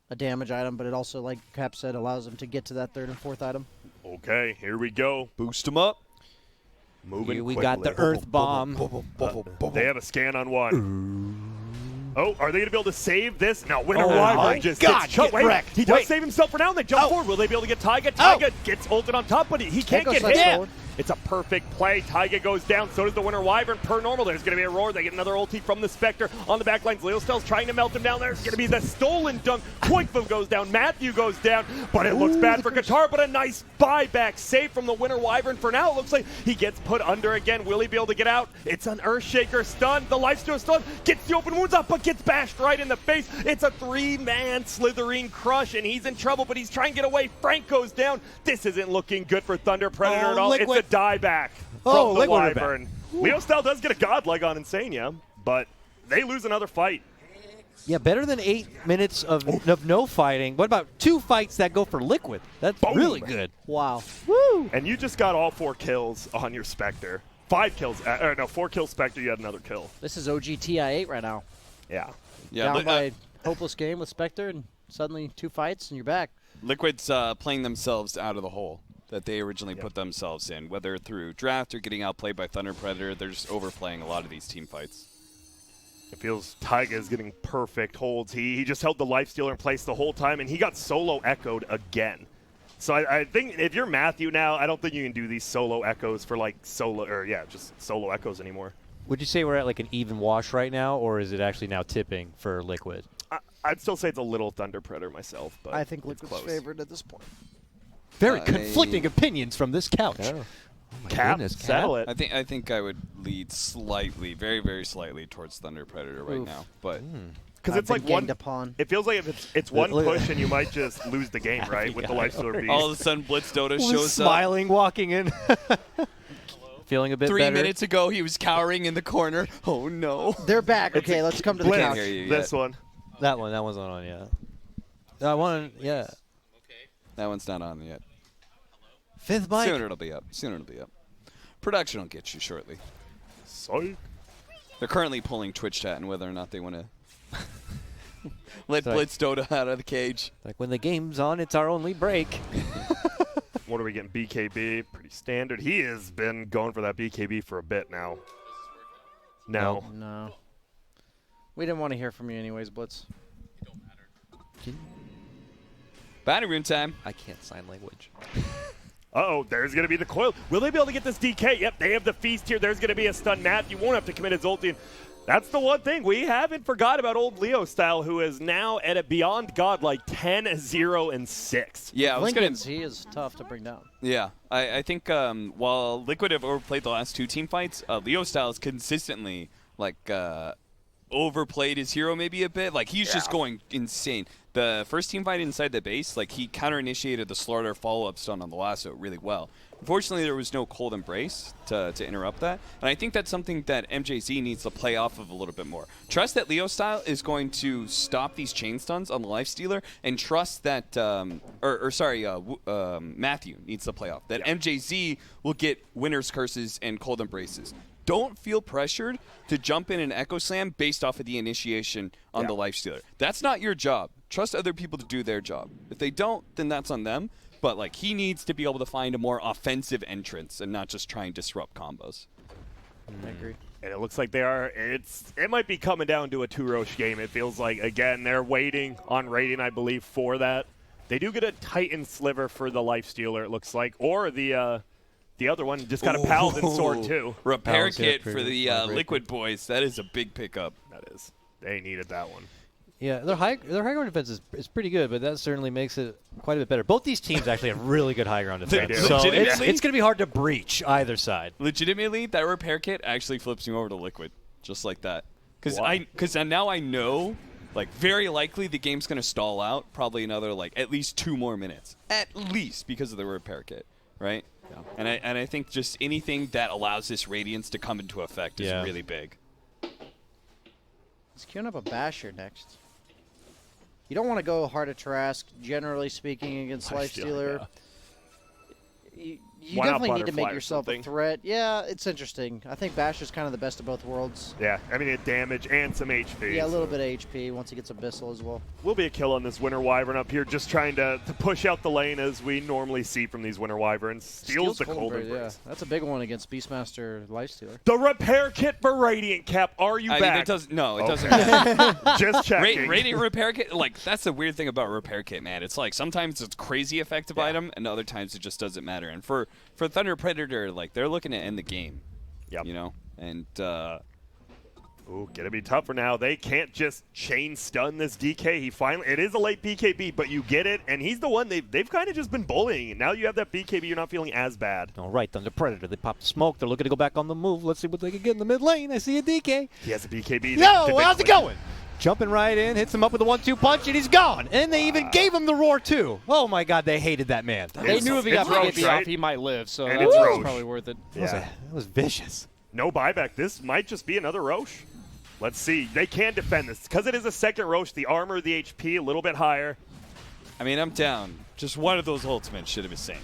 a damage item, but it also, like Cap said, allows him to get to that 3rd and 4th item. Okay, here we go. Boost him up. Moving Here we got the quickly. Earth Bomb. They have a scan on one. Oh, are they going to be able to save this? No, Winter Oh Wyvern my just God, gets choked. get Wait, wrecked. he does Wait. save himself for now, and they jump forward. Will they be able to get Taiga? Taiga gets ulted on top, but he can't Echo get slides hit. forward. It's a perfect play. Taiga goes down. So does the Winter Wyvern. Per normal, there's going to be a roar. They get another ulti from the Spectre on the back lines. Leo Stell's trying to melt him down. There's going to be the stolen dunk. Koikva goes down. Matthew goes down. But it looks bad for Qatar. But a nice buyback save from the Winter Wyvern. For now, it looks like he gets put under again. Will he be able to get out? It's an Earthshaker stun. The Lifesteal stun gets the open wounds up, but gets bashed right in the face. It's a 3-man Slitherine crush, and he's in trouble, but he's trying to get away. Frank goes down. This isn't looking good for Thunder Predator Oh, at all. Liquid. It's a dieback Oh, from the Liquid are back. Wyvern. Leo Style does get a godleg on Insania, but they lose another fight. Yeah, better than 8 minutes of no fighting. What about 2 fights that go for Liquid? That's Boom. really good. Wow. Woo! And you just got all 4 kills on your Spectre. 5 kills, 4 kills Spectre, you had another kill. This is OG TI8 right now. Yeah. Yeah, Down by hopeless game with Spectre, and suddenly 2 fights, and you're back. Liquid's playing themselves out of the hole that they originally put themselves in, whether through draft or getting outplayed by Thunder Predator. They're just overplaying a lot of these team fights. It feels Taiga is getting perfect holds. He just held the Lifestealer in place the whole time, and he got solo echoed again. So I think if you're Matthew now, I don't think you can do these solo echoes for like just solo echoes anymore. Would you say we're at like an even wash right now, or is it actually now tipping for Liquid? I'd still say it's a little Thunder Predator myself, but I think it's Liquid's close. favored at this point. Very I- conflicting opinions from this couch. Yeah. Oh my Cap, goodness, settle it. I think I would lead slightly, very, very slightly towards Thunder Predator right Oof. now. But Because it's like one. Upon. It feels like if it's one Look- push and you might just lose the game, right? With the lifestealer beast. All of a sudden, Blitz Dota shows up. smiling, walking in. Feeling a bit 3 better. minutes ago, he was cowering in the corner. Oh, no. They're back. Okay, let's come to the Blitz, couch. hear you this yet. one. That one's not on yet. That one, yeah. That one's not on yet. Fifth mic. Soon it'll be up. Production will get you shortly. Psych. They're currently pulling Twitch chat and whether or not they want to let Sorry. Blitz Dota out of the cage. Like when the game's on, it's our only break. What are we getting? BKB, pretty standard. He has been going for that BKB for a bit now. No. No. We didn't want to hear from you anyways, Blitz. Battle room time. I can't sign language. Uh-oh, there's going to be the coil. Will they be able to get this DK? Yep, they have the feast here. There's going to be a stun nap. You won't have to commit his ulti. And that's the one thing. We haven't forgot about old Leo Style, who is now at a beyond godlike 10-0-6. Yeah, I was gonna. Lincoln's, he is tough to bring down. Yeah, I think while Liquid have overplayed the last 2 team fights, Leo Styles consistently overplayed his hero maybe a bit. Like he's just going insane. The first team fight inside the base, like he counter-initiated the Slaughter follow-up stun on the lasso really well. Unfortunately, there was no Cold Embrace to interrupt that, and I think that's something that MJZ needs to play off of a little bit more. Trust that Leo Style is going to stop these chain stuns on the Lifestealer, and trust that, Matthew needs to play off. That MJZ will get Winner's Curses and Cold Embraces. Don't feel pressured to jump in an Echo Slam based off of the initiation on the Lifestealer. That's not your job. Trust other people to do their job. If they don't, then that's on them. But like he needs to be able to find a more offensive entrance and not just try and disrupt combos. I agree. And it looks like they are. It might be coming down to a 2-Roche game. It feels like, again, they're waiting on rating, I believe, for that. They do get a Titan Sliver for the Lifestealer, it looks like. Or the other one just got a Paladin Sword, too. Repair Paladin kit Sword for the Heartbreaker. Liquid boys. That is a big pickup. That is. They needed that one. Yeah, their high ground defense is pretty good, but that certainly makes it quite a bit better. Both these teams actually have really good high ground defense, do. so Legitimately? it's going to be hard to breach either side. Legitimately, that repair kit actually flips me over to Liquid, just like that. Why? Because now I know, like, very likely the game's going to stall out probably another, like, at least 2 more minutes. At least because of the repair kit, right? Yeah. And I think just anything that allows this Radiance to come into effect is really big. He's queuing up a Basher next. You don't want to go hard at Trask, generally speaking, against Lifestealer. Yeah. You Why not definitely need to Butterfly make or yourself a something? threat. Yeah, it's interesting. I think Basher's kind of the best of both worlds. Yeah, I mean, it damage and some HP. Yeah, a little bit of HP once he gets Abyssal as well. Will be a kill on this Winter Wyvern up here, just trying to push out the lane as we normally see from these Winter Wyverns. Steals the Cold Embrace. Yeah, that's a big one against Beastmaster Lifestealer. The repair kit for Radiant Cap. Are you I mean, back? it doesn't Okay. matter. Just checking. Radiant repair kit, like, that's the weird thing about repair kit, man. It's like sometimes it's a crazy effective item, and other times it just doesn't matter. And for Thunder Predator, like, they're looking to end the game. Yep. You know? And, Ooh, gonna be tougher now. They can't just chain stun this DK. It is a late BKB, but you get it, and he's the one they've kind of just been bullying. Now you have that BKB, you're not feeling as bad. All right, Thunder Predator. They popped the smoke. They're looking to go back on the move. Let's see what they can get in the mid lane. I see a DK. He has a BKB. Yo, how's it going? Jumping right in, hits him up with a 1-2 punch, and he's gone. And they even gave him the roar, too. Oh, my God, they hated that man. They knew if he got Roche, BKB right? off, he might live, so And that it's was Roche. probably worth it. Yeah. That was vicious. No buyback. This might just be another Roche. Let's see. They can defend this. Because it is a second Roche, the armor, the HP, a little bit higher. I mean, I'm down. Just one of those ultimates should have been saved.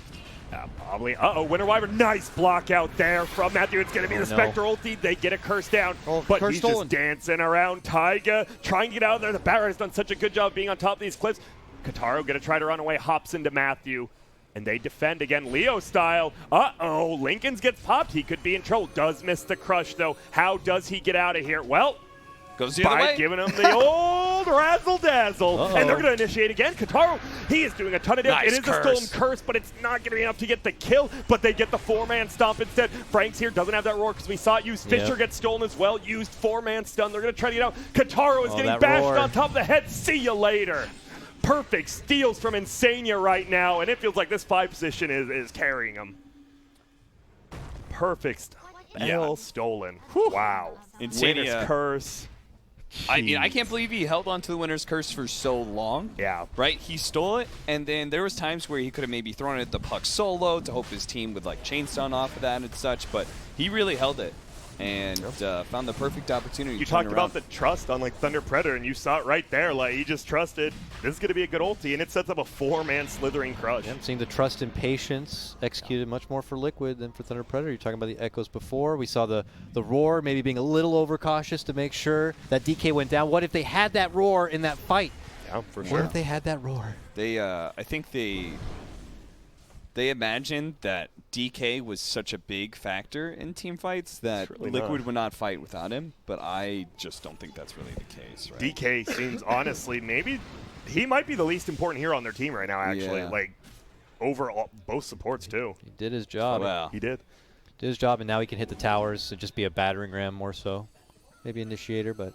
Probably. Uh-oh, Winter Wyvern. Nice block out there from Matthew. It's going to be the no. Spectre ulti. They get a curse down. Oh, but curse he's stolen. just dancing around Taiga, trying to get out of there. The Barret has done such a good job being on top of these cliffs. Kataro going to try to run away, hops into Matthew. And they defend again, Leo style. Uh-oh, Lincoln's gets popped. He could be in trouble. Does miss the crush, though. How does he get out of here? Well, Goes the other by way. giving him the old razzle-dazzle. Uh-oh. And they're going to initiate again. Kataro, he is doing a ton of damage. Nice It is a curse. stolen curse, but it's not going to be enough to get the kill. But they get the 4-man stomp instead. Franks here doesn't have that roar because we saw it used. Fisher Yep. gets stolen as well. Used 4-man stun. They're going to try to get out. Kataro is Oh, getting that bashed roar. on top of the head. See you later. Perfect steals from Insania right now, and it feels like this 5 position is carrying him. Perfect. Yeah. L stolen. Wow. Insania. Winner's curse. I mean, I can't believe he held on to the winner's curse for so long. Yeah. Right? He stole it, and then there was times where he could have maybe thrown it at the puck solo to hope his team would like chainstone off of that and such, but he really held it and found the perfect opportunity You to turn talked it around. about the trust on like Thunder Predator, and you saw it right there. Like he just trusted this is going to be a good ulti, and it sets up a 4-man slithering crush. Yeah, I'm seeing the trust and patience executed much more for Liquid than for Thunder Predator. You're talking about the echoes before. We saw the roar maybe being a little overcautious to make sure that DK went down. What if they had that roar in that fight? Yeah, for What sure. if they had that roar? They, I think they imagined that DK was such a big factor in team fights that really Liquid not. would not fight without him, but I just don't think that's really the case, right? DK seems honestly maybe he might be the least important hero on their team right now. Actually, Yeah. like over both supports too. He did his job. Wow. He did. Did his job, and now he can hit the towers and just be a battering ram more so. Maybe initiator, but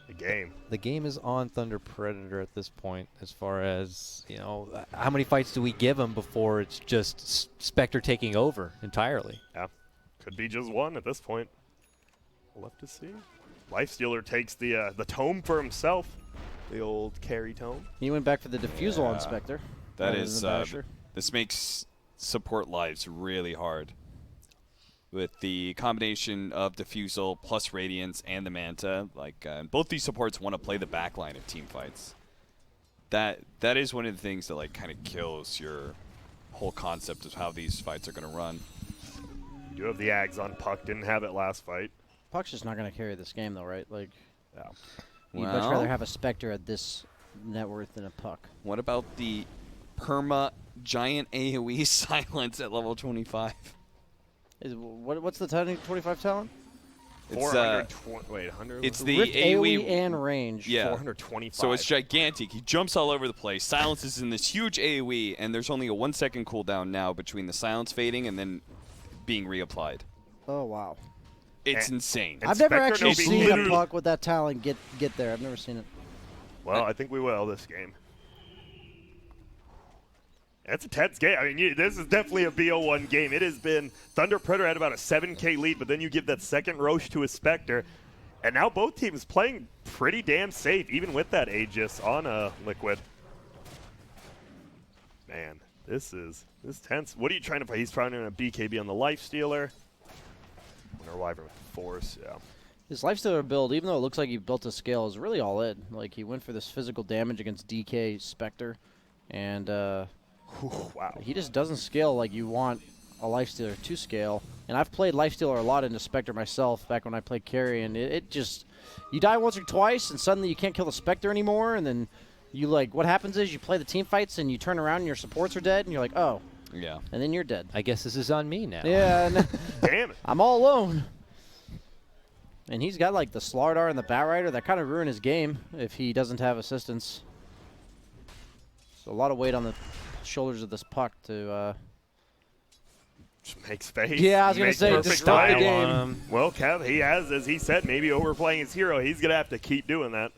The game. the game is on Thunder Predator at this point as far as, you know, how many fights do we give him before it's just Spectre taking over entirely? Yeah, could be just one at this point. We'll have to see. Lifestealer takes the tome for himself. The old carry tome. He went back for the defusal on Yeah. Spectre. That rather is, than the Basher. this makes support lives really hard. With the combination of Diffusal plus Radiance and the Manta, like both these supports want to play the backline of team fights. That is one of the things that like kind of kills your whole concept of how these fights are going to run. You do have the Ags on Puck. Didn't have it last fight. Puck's just not going to carry this game, though, right? Like, Yeah. you'd much Well- rather have a Spectre at this net worth than a Puck. What about the perma giant AoE silence at level 25? What's the 25 talent? It's 420. Wait, 100. it's the Rift AoE and range. Yeah. 425. So it's gigantic. He jumps all over the place. Silences in this huge AoE, and there's only a 1-second cooldown now between the silence fading and then being reapplied. Oh, wow. It's And- insane. and I've never Spectre actually no being seen a literally- Puck with that talent get there. I've never seen it. Well, I think we will this game. That's a tense game. I mean, this is definitely a BO1 game. It has been Thunder Predator had about a 7K lead, but then you give that second Roche to a Spectre. And now both teams playing pretty damn safe, even with that Aegis on a Liquid. Man, this is tense. What are you trying to play? He's trying to BKB on the Lifestealer. Or Wyvern with the Force, yeah. His Lifestealer build, even though it looks like he built a scale, is really all in. Like, he went for this physical damage against DK Spectre, and Wow. he just doesn't scale like you want a Lifestealer to scale. And I've played Lifestealer a lot into Spectre myself back when I played carry, and it just, you die once or twice, and suddenly you can't kill the Spectre anymore, and then you, like, what happens is you play the team fights, and you turn around and your supports are dead, and you're like, oh, Yeah. and then you're dead. I guess this is on me now. Yeah, and Damn it. I'm all alone. And he's got like the Slardar and the Batrider that kind of ruin his game if he doesn't have assistance. So a lot of weight on the shoulders of this Puck to. Just make space. Yeah, I was gonna make say, perfect disrupt the time. game. Well, Kev, he has, as he said, maybe overplaying his hero. He's going to have to keep doing that.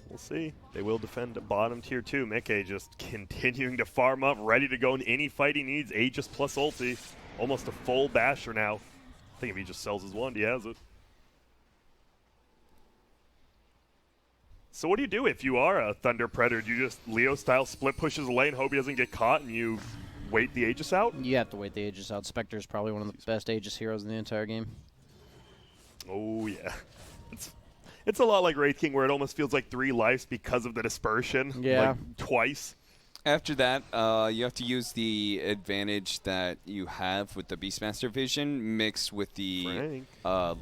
We'll see. They will defend the bottom tier 2. Mickey just continuing to farm up, ready to go in any fight he needs. Aegis plus ulti. Almost a full basher now. I think if he just sells his one, he has it. So what do you do if you are a Thunder Predator? Do you just Leo-style split pushes the lane, hope he doesn't get caught, and you wait the Aegis out? You have to wait the Aegis out. Spectre is probably one of the best Aegis heroes in the entire game. Oh, yeah. It's a lot like Wraith King, where it almost feels like 3 lives because of the dispersion. Yeah. Like, twice. After that, you have to use the advantage that you have with the Beastmaster vision mixed with the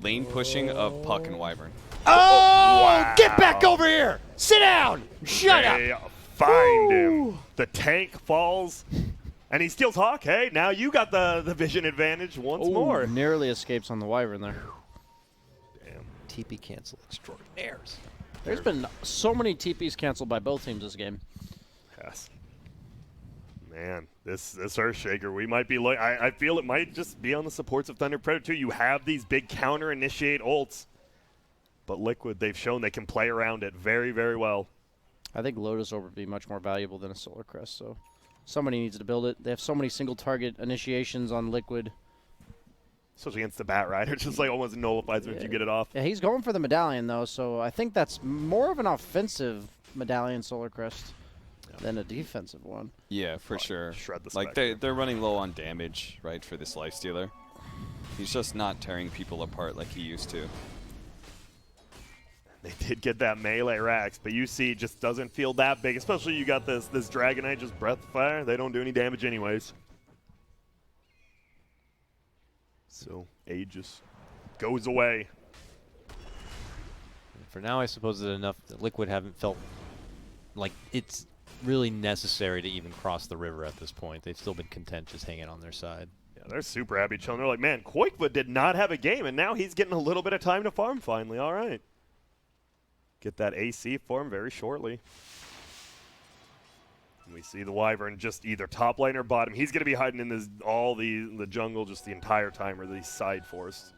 lane pushing of Puck and Wyvern. Oh, Wow. get back over here! Sit down! Shut up! They find him. The tank falls, and he steals Hawk. Hey, now you got the vision advantage once more. Nearly escapes on the Wyvern there. Damn. TP cancel extraordinaires. There's been so many TPs canceled by both teams this game. Yes. Man, this Earthshaker, we might be like, I feel it might just be on the supports of Thunder Predator too. You have these big counter initiate ults, but Liquid, they've shown they can play around it very, very well. I think Lotus Orb would be much more valuable than a Solar Crest, so somebody needs to build it. They have so many single target initiations on Liquid. Especially against the Bat Rider. Just like almost nullifies him if you get it off. Yeah, he's going for the medallion, though, so I think that's more of an offensive medallion Solar Crest than a defensive one. Yeah, for sure. Shred the Like Spectre. they're running low on damage, right, for this Lifestealer. He's just not tearing people apart like he used to. They did get that melee Rax, but UC just doesn't feel that big. Especially you got this Dragonite, just Breath of Fire. They don't do any damage anyways. So Age just goes away. For now, I suppose that enough that Liquid haven't felt like it's really necessary to even cross the river at this point. They've still been content just hanging on their side. Yeah, they're super happy chilling. They're like, man, Koikva did not have a game, and now he's getting a little bit of time to farm finally. All right. Get that AC for him very shortly. And we see the Wyvern just either top lane or bottom. He's going to be hiding in this the jungle just the entire time, or these side forests.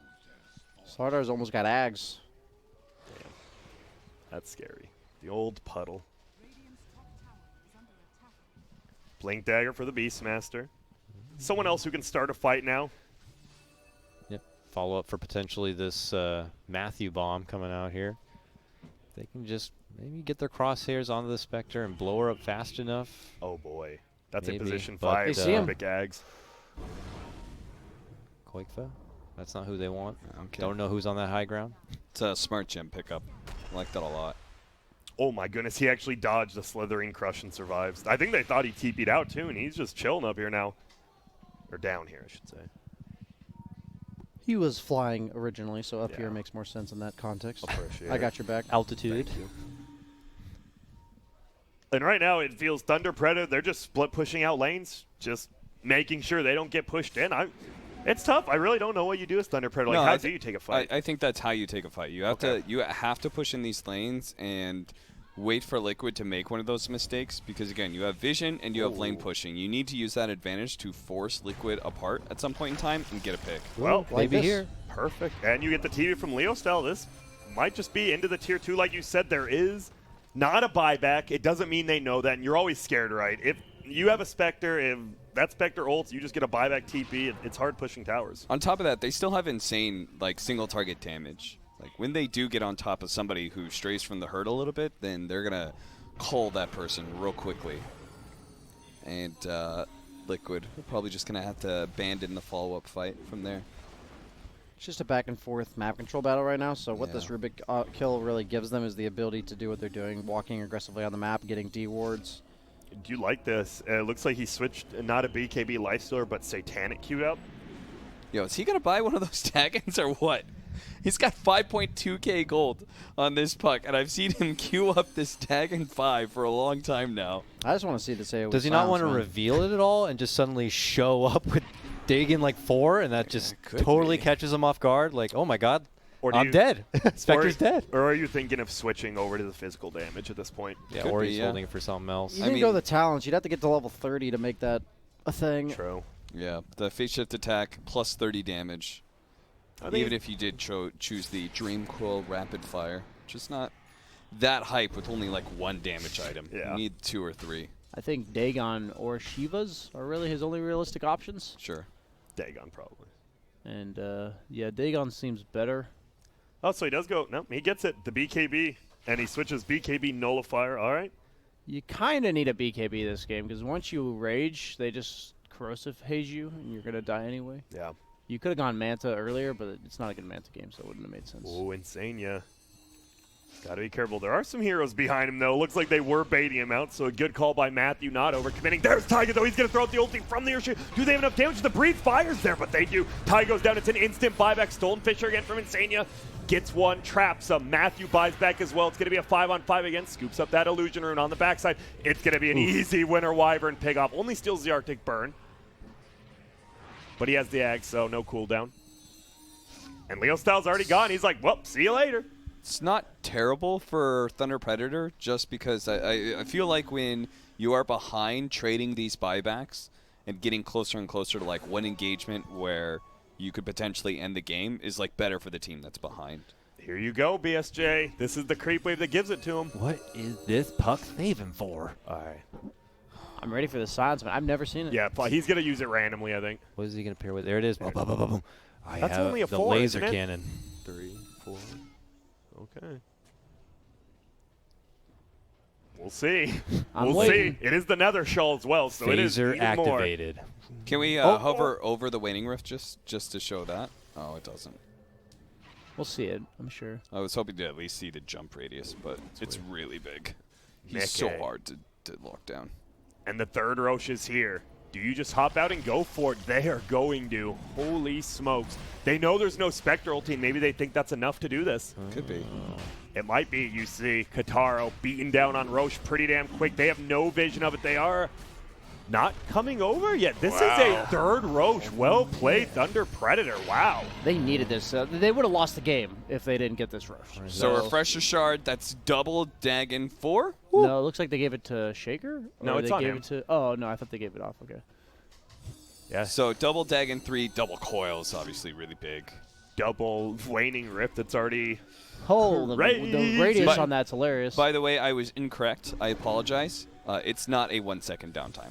Slardar's almost got Ags. Damn. That's scary. The old puddle. Blink Dagger for the Beastmaster. Someone else who can start a fight now. Yep. Follow up for potentially this Matthew bomb coming out here. They can just maybe get their crosshairs onto the Spectre and blow her up fast enough. Oh boy. That's Maybe, in position but 5. They see him. Big Ags. Koikva? That's not who they want. Okay. Don't know who's on that high ground. It's a smart gem pickup. I like that a lot. Oh my goodness, he actually dodged the Slithering Crush and survives. I think they thought he TP'd out too, and he's just chilling up here now. Or down here, I should say. He was flying originally, so up Yeah. here makes more sense in that context. Appreciate I it. got your back. Altitude. Thank you. And right now it feels Thunder Predator, they're just split pushing out lanes, just making sure they don't get pushed in. It's tough. I really don't know what you do as Thunder Predator. Like, No, how I do thi- you take a fight? I think that's how you take a fight. You have Okay. to push in these lanes and wait for Liquid to make one of those mistakes, because again, you have vision and you have lane pushing. You need to use that advantage to force Liquid apart at some point in time and get a pick. Well, like maybe this. here. perfect. And you get the TV from Leo Style. This might just be into the tier 2. Like you said, there is not a buyback. It doesn't mean they know that, and you're always scared, right? If you have a Spectre, if that Spectre ults, you just get a buyback TP. It's hard pushing towers. On top of that, they still have insane single target damage. Like when they do get on top of somebody who strays from the herd a little bit, then they're gonna cull that person real quickly. And Liquid are probably just gonna have to abandon the follow-up fight from there. It's just a back and forth map control battle right now, so what this Yeah. Rubik kill really gives them is the ability to do what they're doing, walking aggressively on the map, getting D wards. Do you like this? It looks like he switched not a BKB Lifestealer, but Satanic queued up. Yo, is he gonna buy one of those tag-ins or what? He's got 5.2k gold on this puck, and I've seen him queue up this tag-in 5 for a long time now. I just want to see the say. Does he not want to reveal it at all and just suddenly show up with Dagon like 4 and that just could totally be. catches him off guard? Like, oh my god, Or do I'm you- dead. Spectre's dead. Or are you thinking of switching over to the physical damage at this point? Yeah, Could or be, he's yeah. holding it for something else. You I didn't mean- go the talents. You'd have to get to level 30 to make that a thing. True. Yeah, the phase shift attack plus 30 damage. I think Even if you did choose the Dream Quill Rapid Fire, just not that hype with only like 1 damage item. Yeah. You need 2 or 3. I think Dagon or Shivas are really his only realistic options. Sure. Dagon probably. And yeah, Dagon seems better. Oh, so he does go. No, he gets it. The BKB, and he switches BKB Nullifier. All right. You kind of need a BKB this game because once you rage, they just corrosive haze you, and you're gonna die anyway. Yeah. You could have gone Manta earlier, but it's not a good Manta game, so it wouldn't have made sense. Oh, insane, yeah. Gotta be careful. There are some heroes behind him, though. Looks like they were baiting him out, so a good call by Matthew, not overcommitting. There's Taiga, though. He's gonna throw out the ulti from the airship. Do they have enough damage? The breathe fires there, but they do. Ty goes down. It's an instant buyback. Stolen Fisher again from Insania. Gets one, traps him. Matthew buys back as well. It's gonna be a 5-on-5 again. Scoops up that illusion rune on the backside. It's gonna be an easy winner. Wyvern pick off. Only steals the Arctic Burn. But he has the Ag, so no cooldown. And Leo Styles already gone. He's like, well, see you later. It's not terrible for Thunder Predator, just because I feel like when you are behind trading these buybacks and getting closer and closer to like one engagement where you could potentially end the game is like better for the team that's behind. Here you go, BSJ. This is the creep wave that gives it to him. What is this puck saving for? All right. I'm ready for the silence, man. I've never seen it. Yeah, he's going to use it randomly, I think. What is he going to pair with? There it is. Boom, boom, boom, boom, boom. I That's have only a the 4, laser isn't it? cannon. 3, 4. Okay. We'll see. I'm We'll waiting. see. It is the Nether Shell as well, so it is Phaser even more. activated. Can we Oh, hover over the waning rift just to show that? Oh, it doesn't. We'll see it, I'm sure. I was hoping to at least see the jump radius, but it's really big. He's Mickey. so hard to lock down. And the third Roche is here. Do you just hop out and go for it? They are going to. Holy smokes. They know there's no Spectral team. Maybe they think that's enough to do this. Could be. It might be. You see Kataro beating down on Roche pretty damn quick. They have no vision of it. They are not coming over yet. This is a third Roche. Well played, Thunder Predator. Wow. They needed this. They would have lost the game if they didn't get this rush. So Refresher Shard, that's double Dagon 4? No, it looks like they gave it to Shaker. No, Or it's they on gave him. It to, oh, no, I thought they gave it off. Okay. Yeah. So double Dagon 3, double Coil is obviously really big. Double Waning Rift. That's already. Oh, the Crazy. radius But- on that's hilarious. By the way, I was incorrect. I apologize. It's not a 1 second downtime.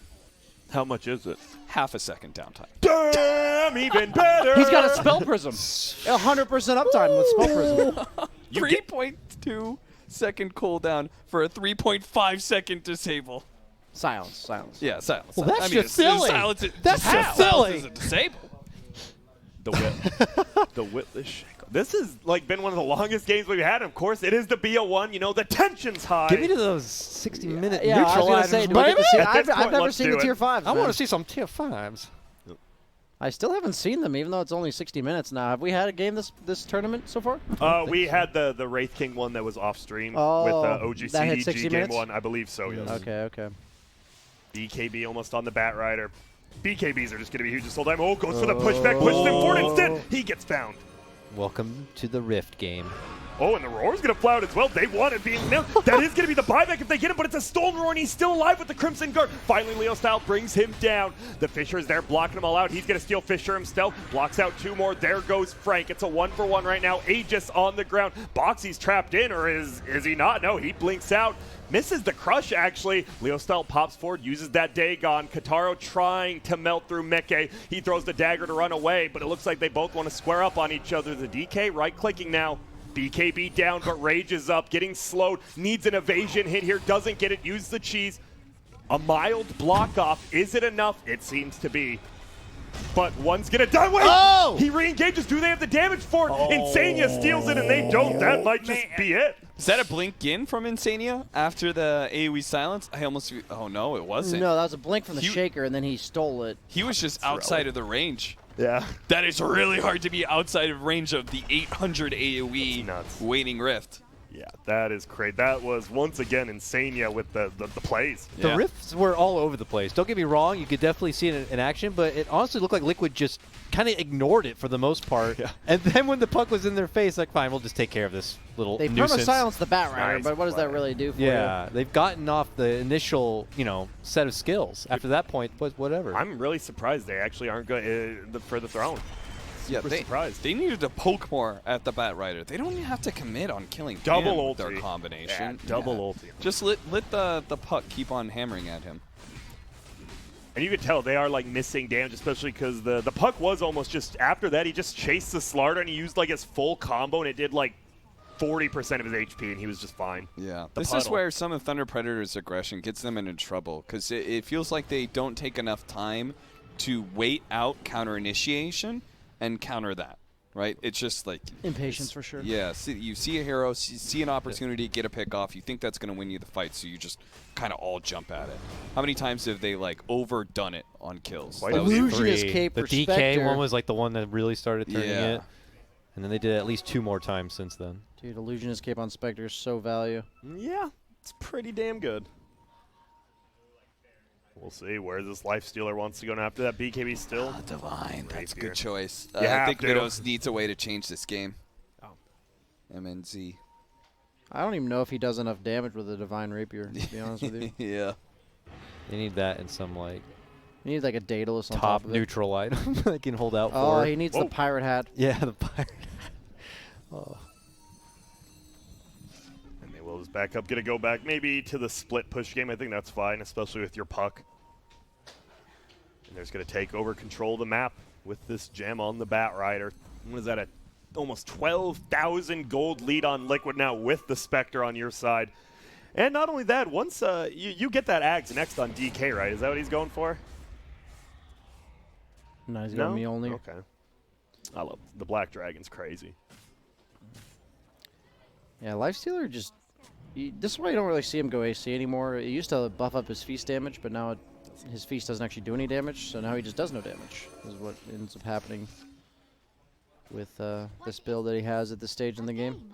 How much is it? Half a second downtime. Damn, even better. He's got a Spell Prism. 100% uptime with Spell Prism. 3.2 second cooldown for a 3.5 second disable. Silence. Yeah, silence. Well, that's I mean, just silly. Silence, That's how? just silly. Silence is a disable. The whip. The Witless Shackle. This has like been one of the longest games we've had. Of course, it is the BO1. You know, the tension's high. Give me to those 60-minute Yeah, I was neutral gonna items, say, do we get baby. to see, At this I've point, never let's seen do the it. tier 5s. I want to see some tier 5s. I still haven't seen them, even though it's only 60 minutes now. Have we had a game this tournament so far? We had the Wraith King one that was off stream Oh, with that had OGCDG 60 game minutes? 1. I believe so, yes. Okay. BKB almost on the Bat Rider. BKBs are just going to be huge this whole time. Oh, goes for the pushback. Pushes him forward instead. He gets found. Welcome to the Rift game. Oh, and the Roar's going to fly out as well. They want it being nailed. That is going to be the buyback if they get him, but it's a stolen Roar, and he's still alive with the Crimson Guard. Finally, Leo Style brings him down. The Fisher's there blocking them all out. He's going to steal Fisher himself. Blocks out 2 more. There goes Frank. It's a 1-for-1 right now. Aegis on the ground. Boxy's trapped in, or is he not? No, he blinks out. Misses the crush, actually. Leo Style pops forward, uses that Dagon. Kataro trying to melt through Meke. He throws the dagger to run away, but it looks like they both want to square up on each other. The DK right-clicking now. BKB down, but Rage is up, getting slowed. Needs an evasion hit here, doesn't get it. Use the cheese. A mild block off. Is it enough? It seems to be. But one's gonna die. Wait! Oh! He re-engages. Do they have the damage for it? Insania steals it, and they don't. That might just be it. Is that a blink in from Insania after the AoE silence? I almost. Oh no, it wasn't. No, that was a blink from the You- Shaker, and then he stole it. He was just outside of the range. Yeah. That is really hard to be outside of range of the 800 AoE Nuts. Waning Rift. Yeah, that is crazy. That was once again Insania with the plays. The Yeah. rifts were all over the place. Don't get me wrong, you could definitely see it in action, but it honestly looked like Liquid just kind of ignored it for the most part. Yeah. And then when the puck was in their face, like, fine, we'll just take care of this little They nuisance. perma-silenced the Bat Rider, Nice but what does that play. really do for Yeah, they've gotten off the initial, set of skills. After that point, whatever. I'm really surprised they actually aren't good for the throne. Yeah, Super surprised. They needed to poke more at the Bat Rider. They don't even have to commit on killing Double him with their ulti. combination. Yeah, double ulti. Just let the puck keep on hammering at him. And you could tell they are like missing damage, especially because the puck was almost just after that. He just chased the Slarder and he used like his full combo, and it did like 40% of his HP, and he was just fine. Yeah, The this is puddle. where some of Thunder Predator's aggression gets them into trouble because it feels like they don't take enough time to wait out counter initiation and counter that. Right? It's just like Impatience for sure. Yeah, you see a hero, see an opportunity, get a pick off. You think that's going to win you the fight, so you just kind of all jump at it. How many times have they like overdone it on kills? Quite That a was few. Illusionist Three. Cape The for DK Spectre. one was like the one that really started turning Yeah. it. And then they did it at least 2 more times since then. Dude, Illusionist Cape on Spectre is so value. Yeah, it's pretty damn good. We'll see where this Life Stealer wants to go after that. BKB still. Divine. That's a Rapier. good choice. You I have think to. Midos needs a way to change this game. Oh. MNZ. I don't even know if he does enough damage with a Divine Rapier, to be honest with you. Yeah. They need that in some like He needs like a Daedalus on top top of it. neutral item they can hold out Oh, for. he needs Whoa. the Pirate Hat. Yeah, the pirate. Oh. And they will just back up, gonna go back maybe to the split push game. I think that's fine, especially with your puck. And there's gonna take over control of the map with this gem on the Bat Rider. What is that, a almost 12,000 gold lead on Liquid now with the Spectre on your side. And not only that, once you get that Ags next on DK, right? Is that what he's going for? No, he's got me only. Okay. I love the Black Dragon's crazy. Yeah, Lifestealer just... this is why you don't really see him go AC anymore. He used to buff up his feast damage, but now his feast doesn't actually do any damage, so now he just does no damage. This is what ends up happening with this build that he has at this stage in the game.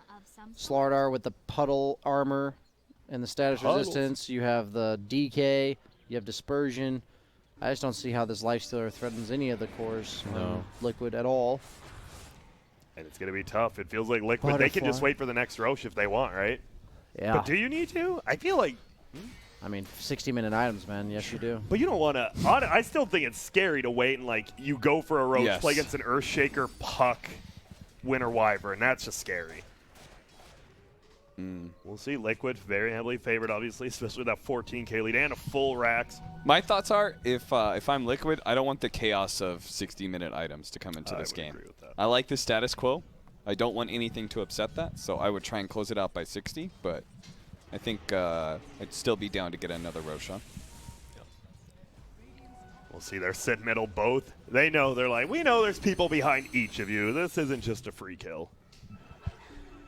Slardar with the puddle armor and the status resistance. You have the DK. You have dispersion. I just don't see how this Lifestealer threatens any of the cores on Liquid at all. And it's going to be tough. It feels like Liquid, they can just wait for the next Roche if they want, right? Yeah. But do you need to? I feel like... I mean, 60-minute items, man. Yes, you do. But you don't want to... I still think it's scary to wait and, like, you go for a Roche, play against an Earthshaker, Puck, Winter Wyvern. That's just scary. We'll see. Liquid, very heavily favored, obviously, especially with that 14k lead and a full Rax. My thoughts are, if I'm Liquid, I don't want the chaos of 60-minute items to come into this game. Agree with that. I like the status quo. I don't want anything to upset that, so I would try and close it out by 60, but I think I'd still be down to get another Roshan. We'll see. They're sit middle both. They know. They're like, we know there's people behind each of you. This isn't just a free kill.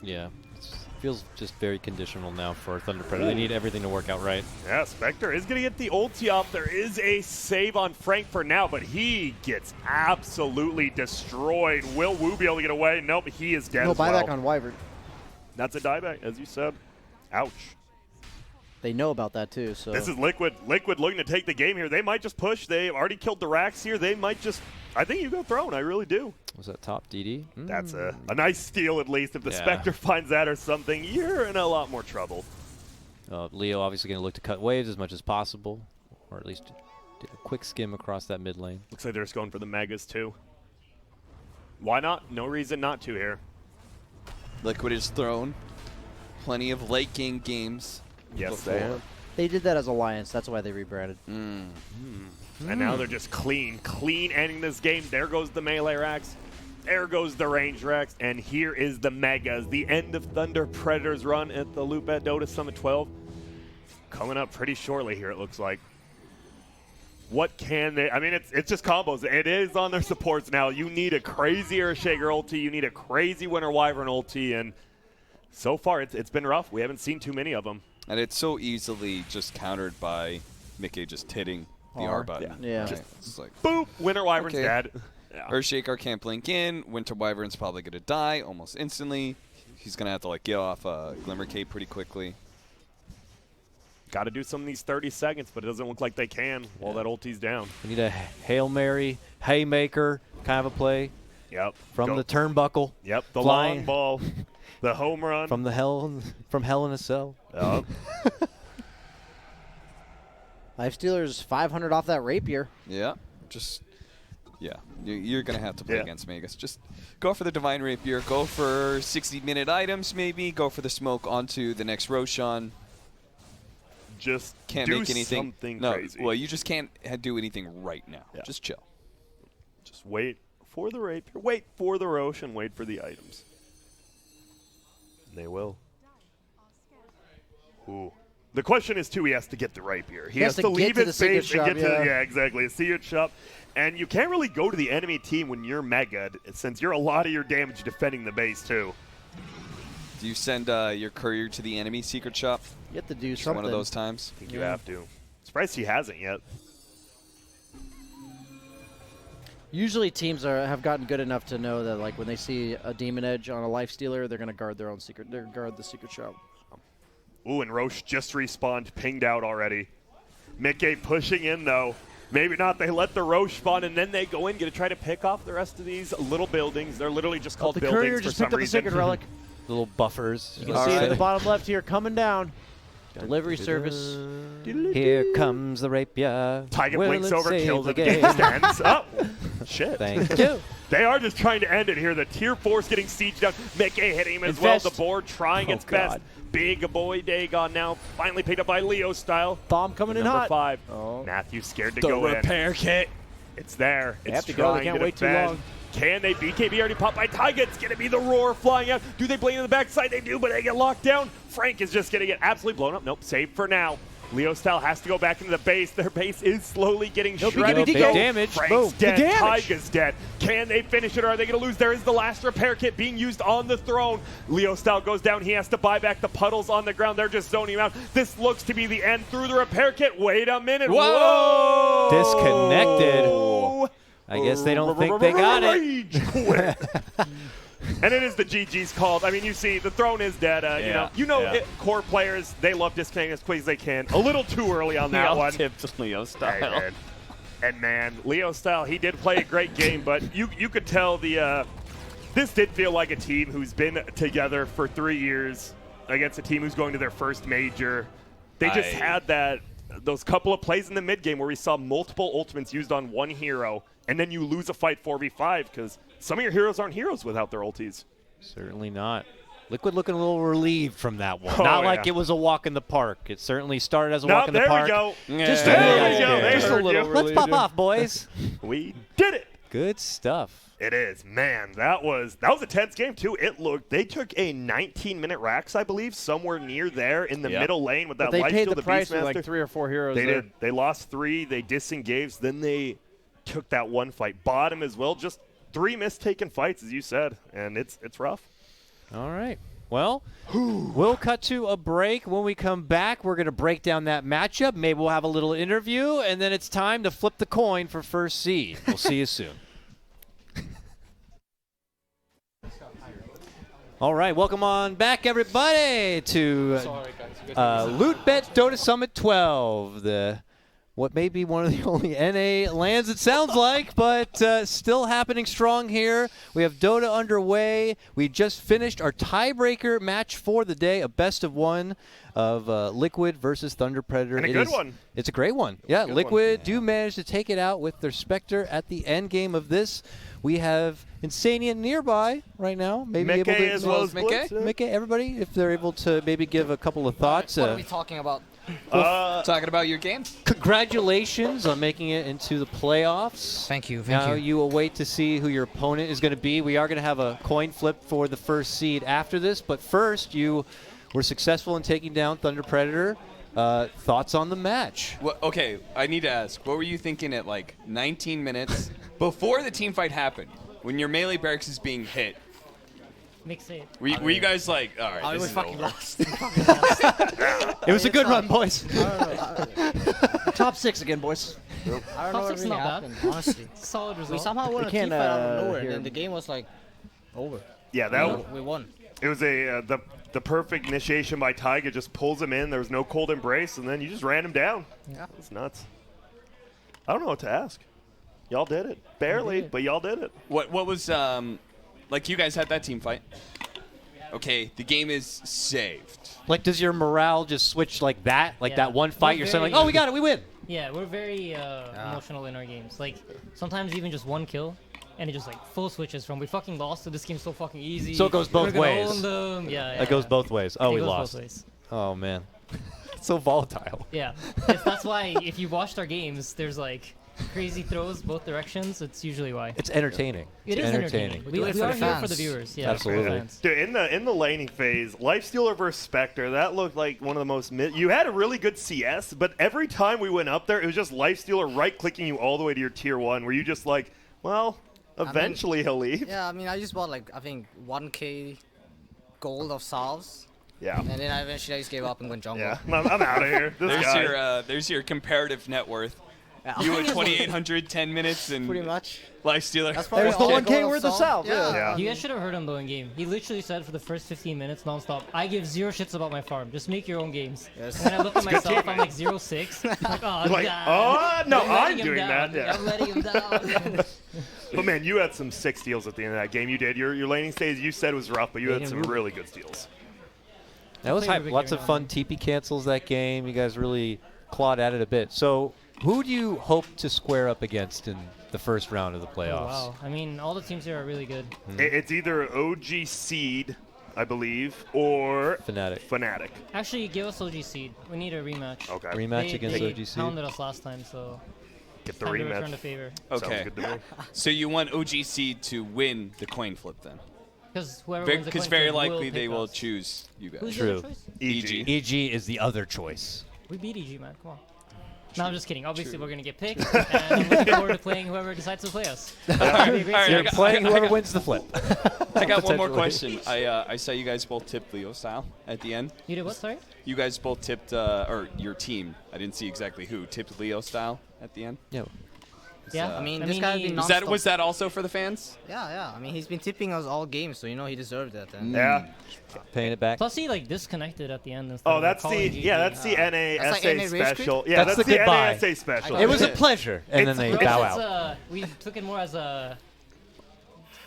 Yeah. Feels just very conditional now for Thunder Predator. They need everything to work out right. Yeah, Spectre is going to get the ulti off. There is a save on Frank for now, but he gets absolutely destroyed. Will Wu be able to get away? Nope, he is dead No as well. buyback on Wyvern. That's a dieback, as you said. Ouch. They know about that, too. So This is Liquid. Liquid looking to take the game here. They might just push. They've already killed the Rax here. They might just... I think you go throne. I really do. Was that top DD? That's a nice steal, at least. If the Spectre finds that or something, you're in a lot more trouble. Leo obviously going to look to cut waves as much as possible, or at least do a quick skim across that mid lane. Looks like they're just going for the Megas, too. Why not? No reason not to here. Liquid is thrown. Plenty of late game games. Yes, they have. they did that as Alliance. That's why they rebranded. And now they're just clean ending this game. There goes the melee Rax. There goes the range Rax. And here is the Megas. The end of Thunder Predator's run at the Loop at Dota Summit 12. Coming up pretty shortly here, it looks like. What can they... I mean, it's just combos. It is on their supports now. You need a crazy Earthshaker ulti. You need a crazy Winter Wyvern ulti. And so far, it's been rough. We haven't seen too many of them. And it's so easily just countered by Mickey just hitting the R button. Yeah. Right? It's like, Boop! Winter Wyvern's dead. Yeah. Earthshaker can't blink in. Winter Wyvern's probably going to die almost instantly. He's going to have to like get off Glimmer Cape pretty quickly. Got to do some of these 30 seconds, but it doesn't look like they can while that ulti's down. We need a Hail Mary, Haymaker kind of a play. Yep. From the turnbuckle. Yep, the flying. long ball. The home run. From Hell in a Cell. Yep. Lifestealer's 500 off that rapier. Yeah. You're going to have to play against Magus. Just go for the Divine Rapier. Go for 60-minute items maybe. Go for the smoke onto the next Roshan. Just can't do make anything crazy. Well, you just can't do anything right now. Yeah. Just chill. Just wait for the rapier. Wait for the Roche and wait for the items. And they will. Ooh. The question is, too, he has to get the rapier. He has to leave his base and get to the secret shop. And you can't really go to the enemy team when you're mega, since you're a lot of your damage defending the base, too. Do you send your courier to the enemy secret shop? You have to do something. One of those times? I think you have to. Surprised he hasn't yet. Usually teams have gotten good enough to know that like when they see a Demon Edge on a Lifestealer, they're going to guard their own secret. They're guard the secret shop. Ooh, and Roche just respawned, pinged out already. Mickey pushing in, though. Maybe not. They let the Roche spawn, and then they go in, going to try to pick off the rest of these little buildings. They're literally just called buildings for some reason. The courier just picked up the Sacred Relic. Little buffers. You can see it at the bottom left here, coming down. Delivery service. Here comes the rapier. Tiger Will blinks it over, save kills the it, the game stands. Oh, shit. Thank you. They are just trying to end it here. The tier 4's getting sieged down. Mickey hitting him as well. The board trying its best. Big boy Dagon now finally picked up by Leo style. Bomb coming in hot. Number 5. Oh. Matthew scared to The go in. repair kit. It's there. They It's have to go. They trying can't to wait too defend. long. Can they? BKB already popped by Taiga. It's going to be the roar flying out. Do they blame in the backside? They do, but they get locked down. Frank is just going to get absolutely blown up. Nope, saved for now. Leo Style has to go back into the base. Their base is slowly getting shredded. big Go. damage. Frank's Boom. dead. The damage. Taiga's dead. Can they finish it or are they going to lose? There is the last repair kit being used on the throne. Leo Style goes down. He has to buy back the puddles on the ground. They're just zoning him out. This looks to be the end through the repair kit. Wait a minute. Whoa! Disconnected. I guess they don't think they got it. Rage quit. And it is the GG's called. I mean, you see, the throne is dead. Core players, they love disconnecting as quick as they can. A little too early on that one. Tipped Leo Hey, Style. man. And man, Leo Style, he did play a great game, but you could tell this did feel like a team who's been together for 3 years against a team who's going to their first major. They just had those couple of plays in the mid game where we saw multiple ultimates used on one hero, and then you lose a fight 4v5 because some of your heroes aren't heroes without their ultis. Certainly not. Liquid looking a little relieved from that one. Oh, Not like yeah. it was a walk in the park. It certainly started as a No, walk in the there park. we go. Just There a we little go. bit. They Just a heard little you. Let's pop off, boys. We did it. Good stuff. It is, man. That was a tense game too. They took a 19-minute racks, I believe, somewhere near there in the middle lane with that But they life paid steal, the price with Beastmaster. like 3 or 4 heroes. They there. did. They lost 3. They disengaged. Then they took that one fight, bottom as well. Just 3 mistaken fights, as you said, and it's rough. All right. Well, we'll cut to a break. When we come back, we're going to break down that matchup. Maybe we'll have a little interview, and then it's time to flip the coin for first seed. We'll see you soon. All right, welcome on back, everybody, to Loot Bet Dota Summit 12. What may be one of the only NA lands, it sounds like, but still happening strong here. We have Dota underway. We just finished our tiebreaker match for the day, a best of one of Liquid versus Thunder Predator. And a good one. It's a great one. Yeah, Good Liquid do manage to take it out with their Spectre at the end game of this. We have Insanian nearby right now. Maybe Mickey able to, as well as Blitz. Mickey, everybody, if they're able to maybe give a couple of thoughts. What are we talking about? Talking about your game? Congratulations on making it into the playoffs. Thank you. Now you await to see who your opponent is going to be. We are going to have a coin flip for the first seed after this, but first you were successful in taking down Thunder Predator. Thoughts on the match? Well, okay, I need to ask. What were you thinking at like 19 minutes before the team fight happened, when your melee barracks is being hit? Mix it. Were you guys like, all right, I this was is fucking over. lost. It was a good run, boys. Top 6 again, boys. I don't know Top what six really not bad. happened, honestly. Solid We result. somehow won a team can't, fight out of nowhere, hear and then him. the game was like over. Yeah, We won. it was the perfect initiation by Taiga. Just pulls him in. There was no cold embrace, and then you just ran him down. Yeah. It's nuts. I don't know what to ask. Y'all did it. Barely, but y'all did it. What was like you guys had that team fight? Okay, the game is saved. Like, does your morale just switch like that? Like Yeah. that one fight, We're you're saying like, very- oh, we got it, we win. Yeah, we're very emotional in our games. Like, sometimes even just one kill, and it just like full switches from we fucking lost to this game's so fucking easy. So it goes both we're gonna ways. own them. Yeah, It goes both ways. Oh, It we goes lost. Both ways. Oh man, it's so volatile. Yeah, that's why if you watched our games, there's like crazy throws both directions. It's usually why. It's entertaining. It It's is entertaining. We We, do it we for are the here for the fans. viewers. Yeah, Absolutely. For the fans. Dude, in the laning phase, Lifestealer versus Spectre, that looked like one of the most. You had a really good CS, but every time we went up there, it was just Lifestealer right-clicking you all the way to your tier 1, where you just like, well, eventually he'll leave. Yeah, I mean, I just bought like I think 1k gold of salves, Yeah. and then I eventually just gave up and went jungle. Yeah. I'm out of here. This guy. There's your comparative net worth. Yeah. You at 2,800, 10 minutes, and Pretty much. Lifestealer. That's probably There's the all 1K gold of worth of salve, yeah. Yeah. You guys should have heard him though in game. He literally said for the first 15 minutes nonstop, I give 0 shits about my farm. Just make your own games. Yes. And then I look at myself, I'm like 0-6. Like, oh, You're like, God. oh, no, I'm I'm letting him doing down. that. Yeah. I'm letting him down. But man, you had some sick steals at the end of that game. You did. Your laning stage, you said was rough, but you had some really good steals. That was Played hype. a big Lots game of on fun it. TP cancels that game. You guys really clawed at it a bit. So, who do you hope to square up against in the first round of the Oh, playoffs? wow. I mean, all the teams here are really good. It's either OG Seed, I believe, or Fnatic. Fnatic. Actually, give us OG Seed. We need a rematch. Okay. Rematch They against OGC. pounded us last time, so Get the Time to return rematch. the favor. Okay. Sounds good to me. So you want OGC to win the coin flip then? Because whoever wins the Because coin very flip will likely they pick will us. choose you guys. Who's True. the other choice? EG. EG is the other choice. We beat EG, man. Come on. No, I'm just kidding. Obviously, we're gonna get picked, and I'm looking forward to playing whoever decides to play us. All right, I You're got- playing I whoever got- wins the flip. I got one more Potentially. question. I saw you guys both tipped Leo style at the end. You did what? Sorry. You guys both tipped, or your team. I didn't see exactly who tipped Leo style at the end. Yeah. Yeah. I mean, this guy's been Was that nonstop. was that also for the fans? Yeah. I mean, he's been tipping us all games, so you know he deserved that. And Yeah. Paying it back. Plus, he like disconnected at the end. Instead Oh, of, that's calling the GG. that's the That's NASA like NA Rage special. Quit? Yeah, That's that's the the goodbye. NASA special. I It was a it. pleasure, and then they Bro, bow it's, out. we took it more as a.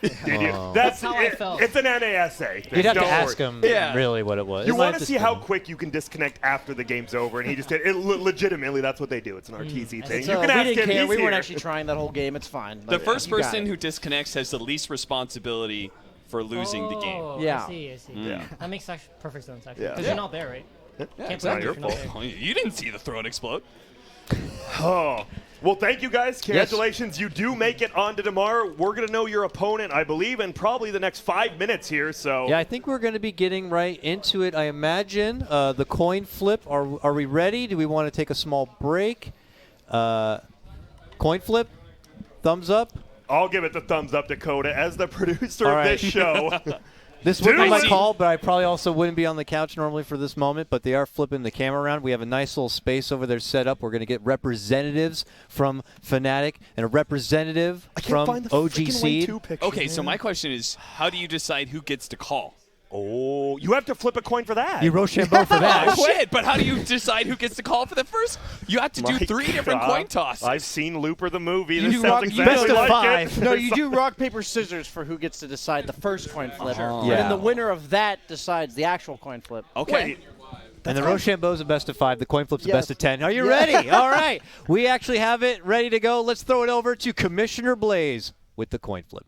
Did you? Oh. That's how I felt. It's an NASA. You'd have to Don't ask worry. him Yeah. really what it was. You It might want have to see just how been- quick you can disconnect after the game's over, and he just did it. Legitimately, that's what they do. It's an RTC thing. So You can we ask didn't him. care. He's We weren't here. actually trying that whole game. It's fine. The Like, first you got person it. who disconnects has the least responsibility for losing the game. Oh, Yeah. I see. Yeah. That makes actually perfect sense, actually. Yeah. Because Yeah. you're not there, right? Yeah, Can't it's play not if your you're not fault. there. You didn't see the throne explode. Oh. Well, thank you guys. Congratulations. You do make it on to tomorrow. We're going to know your opponent, I believe, in probably the next 5 minutes here. So Yeah, I think we're going to be getting right into it. I imagine the coin flip. Are we ready? Do we want to take a small break? Coin flip. Thumbs up. I'll give it the thumbs up, Dakota, as the producer All of right. this show. This would be Dude. my call, but I probably also wouldn't be on the couch normally for this moment, but they are flipping the camera around. We have a nice little space over there set up. We're going to get representatives from Fnatic and a representative I can't from find the OG freaking Wing 2 Seed. picture. Okay, so my question is, how do you decide who gets to call? Oh, you have to flip a coin for that. You Rochambeau for that. Oh, shit, but how do you decide who gets to call for the first? You have to do My 3 different God. coin tosses. I've seen Looper the movie. You This do sounds rock- exactly best of like five. it. No, you do rock, paper, scissors for who gets to decide the first coin flip. Oh. And Yeah. then the winner of that decides the actual coin flip. Okay. Wait, And the Rochambeau's a best of 5. The coin flip's a Yes. best of 10. Are you Yeah. ready? All right. We actually have it ready to go. Let's throw it over to Commissioner Blaze with the coin flip.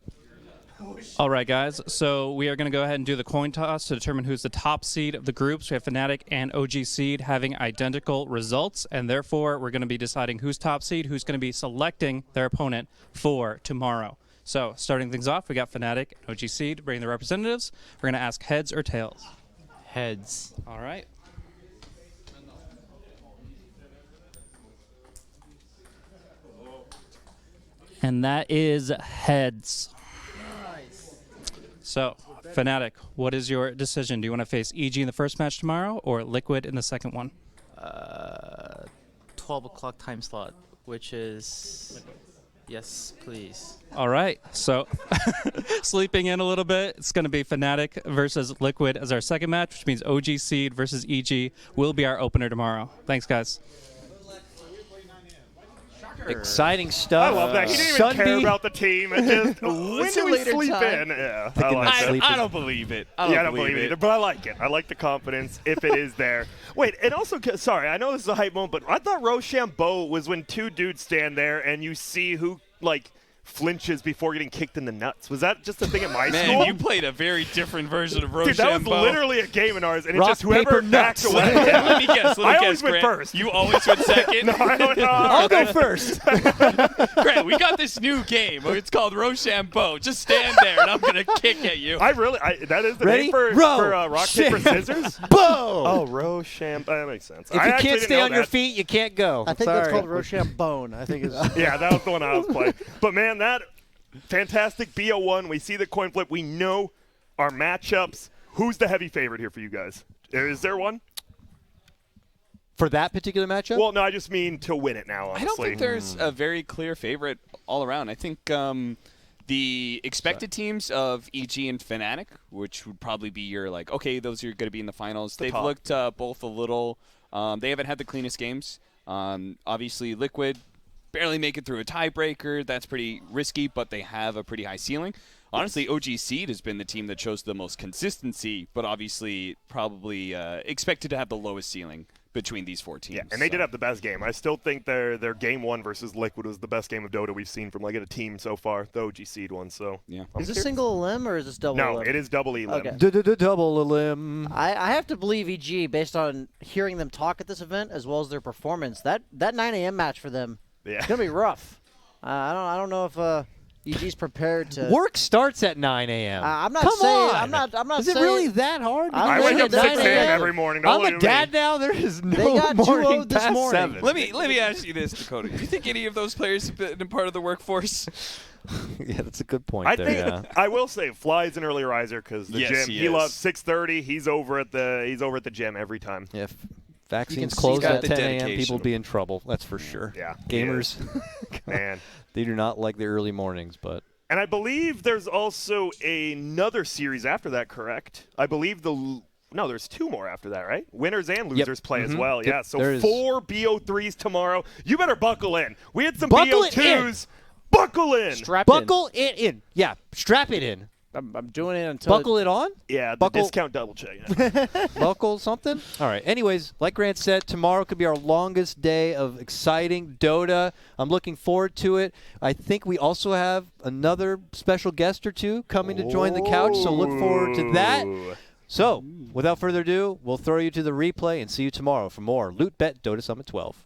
All right, guys. So we are going to go ahead and do the coin toss to determine who's the top seed of the groups. We have Fnatic and OG Seed having identical results, and therefore we're going to be deciding who's top seed, who's going to be selecting their opponent for tomorrow. So starting things off, we got Fnatic and OG Seed bringing the representatives. We're going to ask heads or tails. Heads. All right. And that is heads. So, Fnatic, what is your decision? Do you want to face EG in the first match tomorrow or Liquid in the second one? 12 o'clock time slot, which is... Yes, please. All right. So, sleeping in a little bit, it's going to be Fnatic versus Liquid as our second match, which means OG Seed versus EG will be our opener tomorrow. Thanks, guys. Exciting I stuff. love that. He didn't even Sunday. care about the team. It just, when It's a do we later sleep time. in? Yeah, I Thinking like that's that. sleep. I don't believe it. Yeah, I don't believe it either, but I like it. I like the confidence if it is there. Wait, and also, sorry, I know this is a hype moment, but I thought Rochambeau was when 2 dudes stand there and you see who, like, flinches before getting kicked in the nuts. Was that just a thing at my Man, school? you played a very different version of Dude, that was Rochambeau. literally a game in ours, and Rock, it's just whoever paper, backs nuts. away. Let me guess. I always went Grant. first. You always went second? No, I don't know. I'll go first. Grant, we got this new game. It's called Rochambeau. Just stand there, and I'm going to kick at you. That is the Ready? name for rock, paper, scissors? Boom! Oh, Rochambeau. That makes sense. If I you actually can't didn't stay know on your that. feet, you can't go. I think Sorry. that's called Rochambeau. I think it's... Yeah, that was the one I was playing. But man, that fantastic BO1. We see the coin flip. We know our matchups. Who's the heavy favorite here for you guys? Is there one? For that particular matchup? Well, no, I just mean to win it now, honestly. I don't think there's a very clear favorite all around. I think the expected teams of EG and Fnatic, which would probably be your, like, okay, those are going to be in the finals. They've top. looked both a little they haven't had the cleanest games. Obviously, Liquid barely make it through a tiebreaker. That's pretty risky, but they have a pretty high ceiling. Honestly, OG Seed has been the team that shows the most consistency, but obviously probably expected to have the lowest ceiling between these 4 teams. Yeah, and they did have the best game. I still think their game 1 versus Liquid was the best game of Dota we've seen from like a team so far, the OG Seed one. So Yeah. I'm Is this curious. single limb or is this double No, limb? it is double elim. Okay. Double a limb. I have to believe EG based on hearing them talk at this event as well as their performance. That 9 a.m. match for them Yeah. It's gonna be rough. I don't know if EG's prepared to. Work starts at 9 a.m. I'm not Come saying. on. I'm not Is saying. it really that hard? I'm I not wake saying up 6 9 a.m. a.m. every morning. Don't I'm look a at dad me. now. There is no They got morning 2-0 this past morning. 7. Let me ask you this, Dakota. Do you think any of those players have been part of the workforce? Yeah, that's a good point I there. think Yeah. I will say Fly's an early riser because the Yes, gym. he He is. loves 6:30. He's over at the gym every time. Yeah, if vaccines see close got at the 10 a.m., dedication. people be in trouble. That's for sure. Yeah, he Gamers, Man. they do not like the early mornings, but And I believe there's also another series after that, correct? I believe no, there's 2 more after that, right? Winners and losers play as well. Yep. Yeah, so There is. 4 BO3s tomorrow. You better buckle in. We had some Buckle it BO2s. Buckle in. Strap buckle it in. Yeah, strap it in. in. I'm doing it until. Buckle it on. Yeah, the Buckle- discount double check. Yeah. Buckle something. All right. Anyways, like Grant said, tomorrow could be our longest day of exciting Dota. I'm looking forward to it. I think we also have another special guest or two coming to join the couch, so look forward to that. Ooh. So, without further ado, we'll throw you to the replay and see you tomorrow for more Loot Bet Dota Summit 12.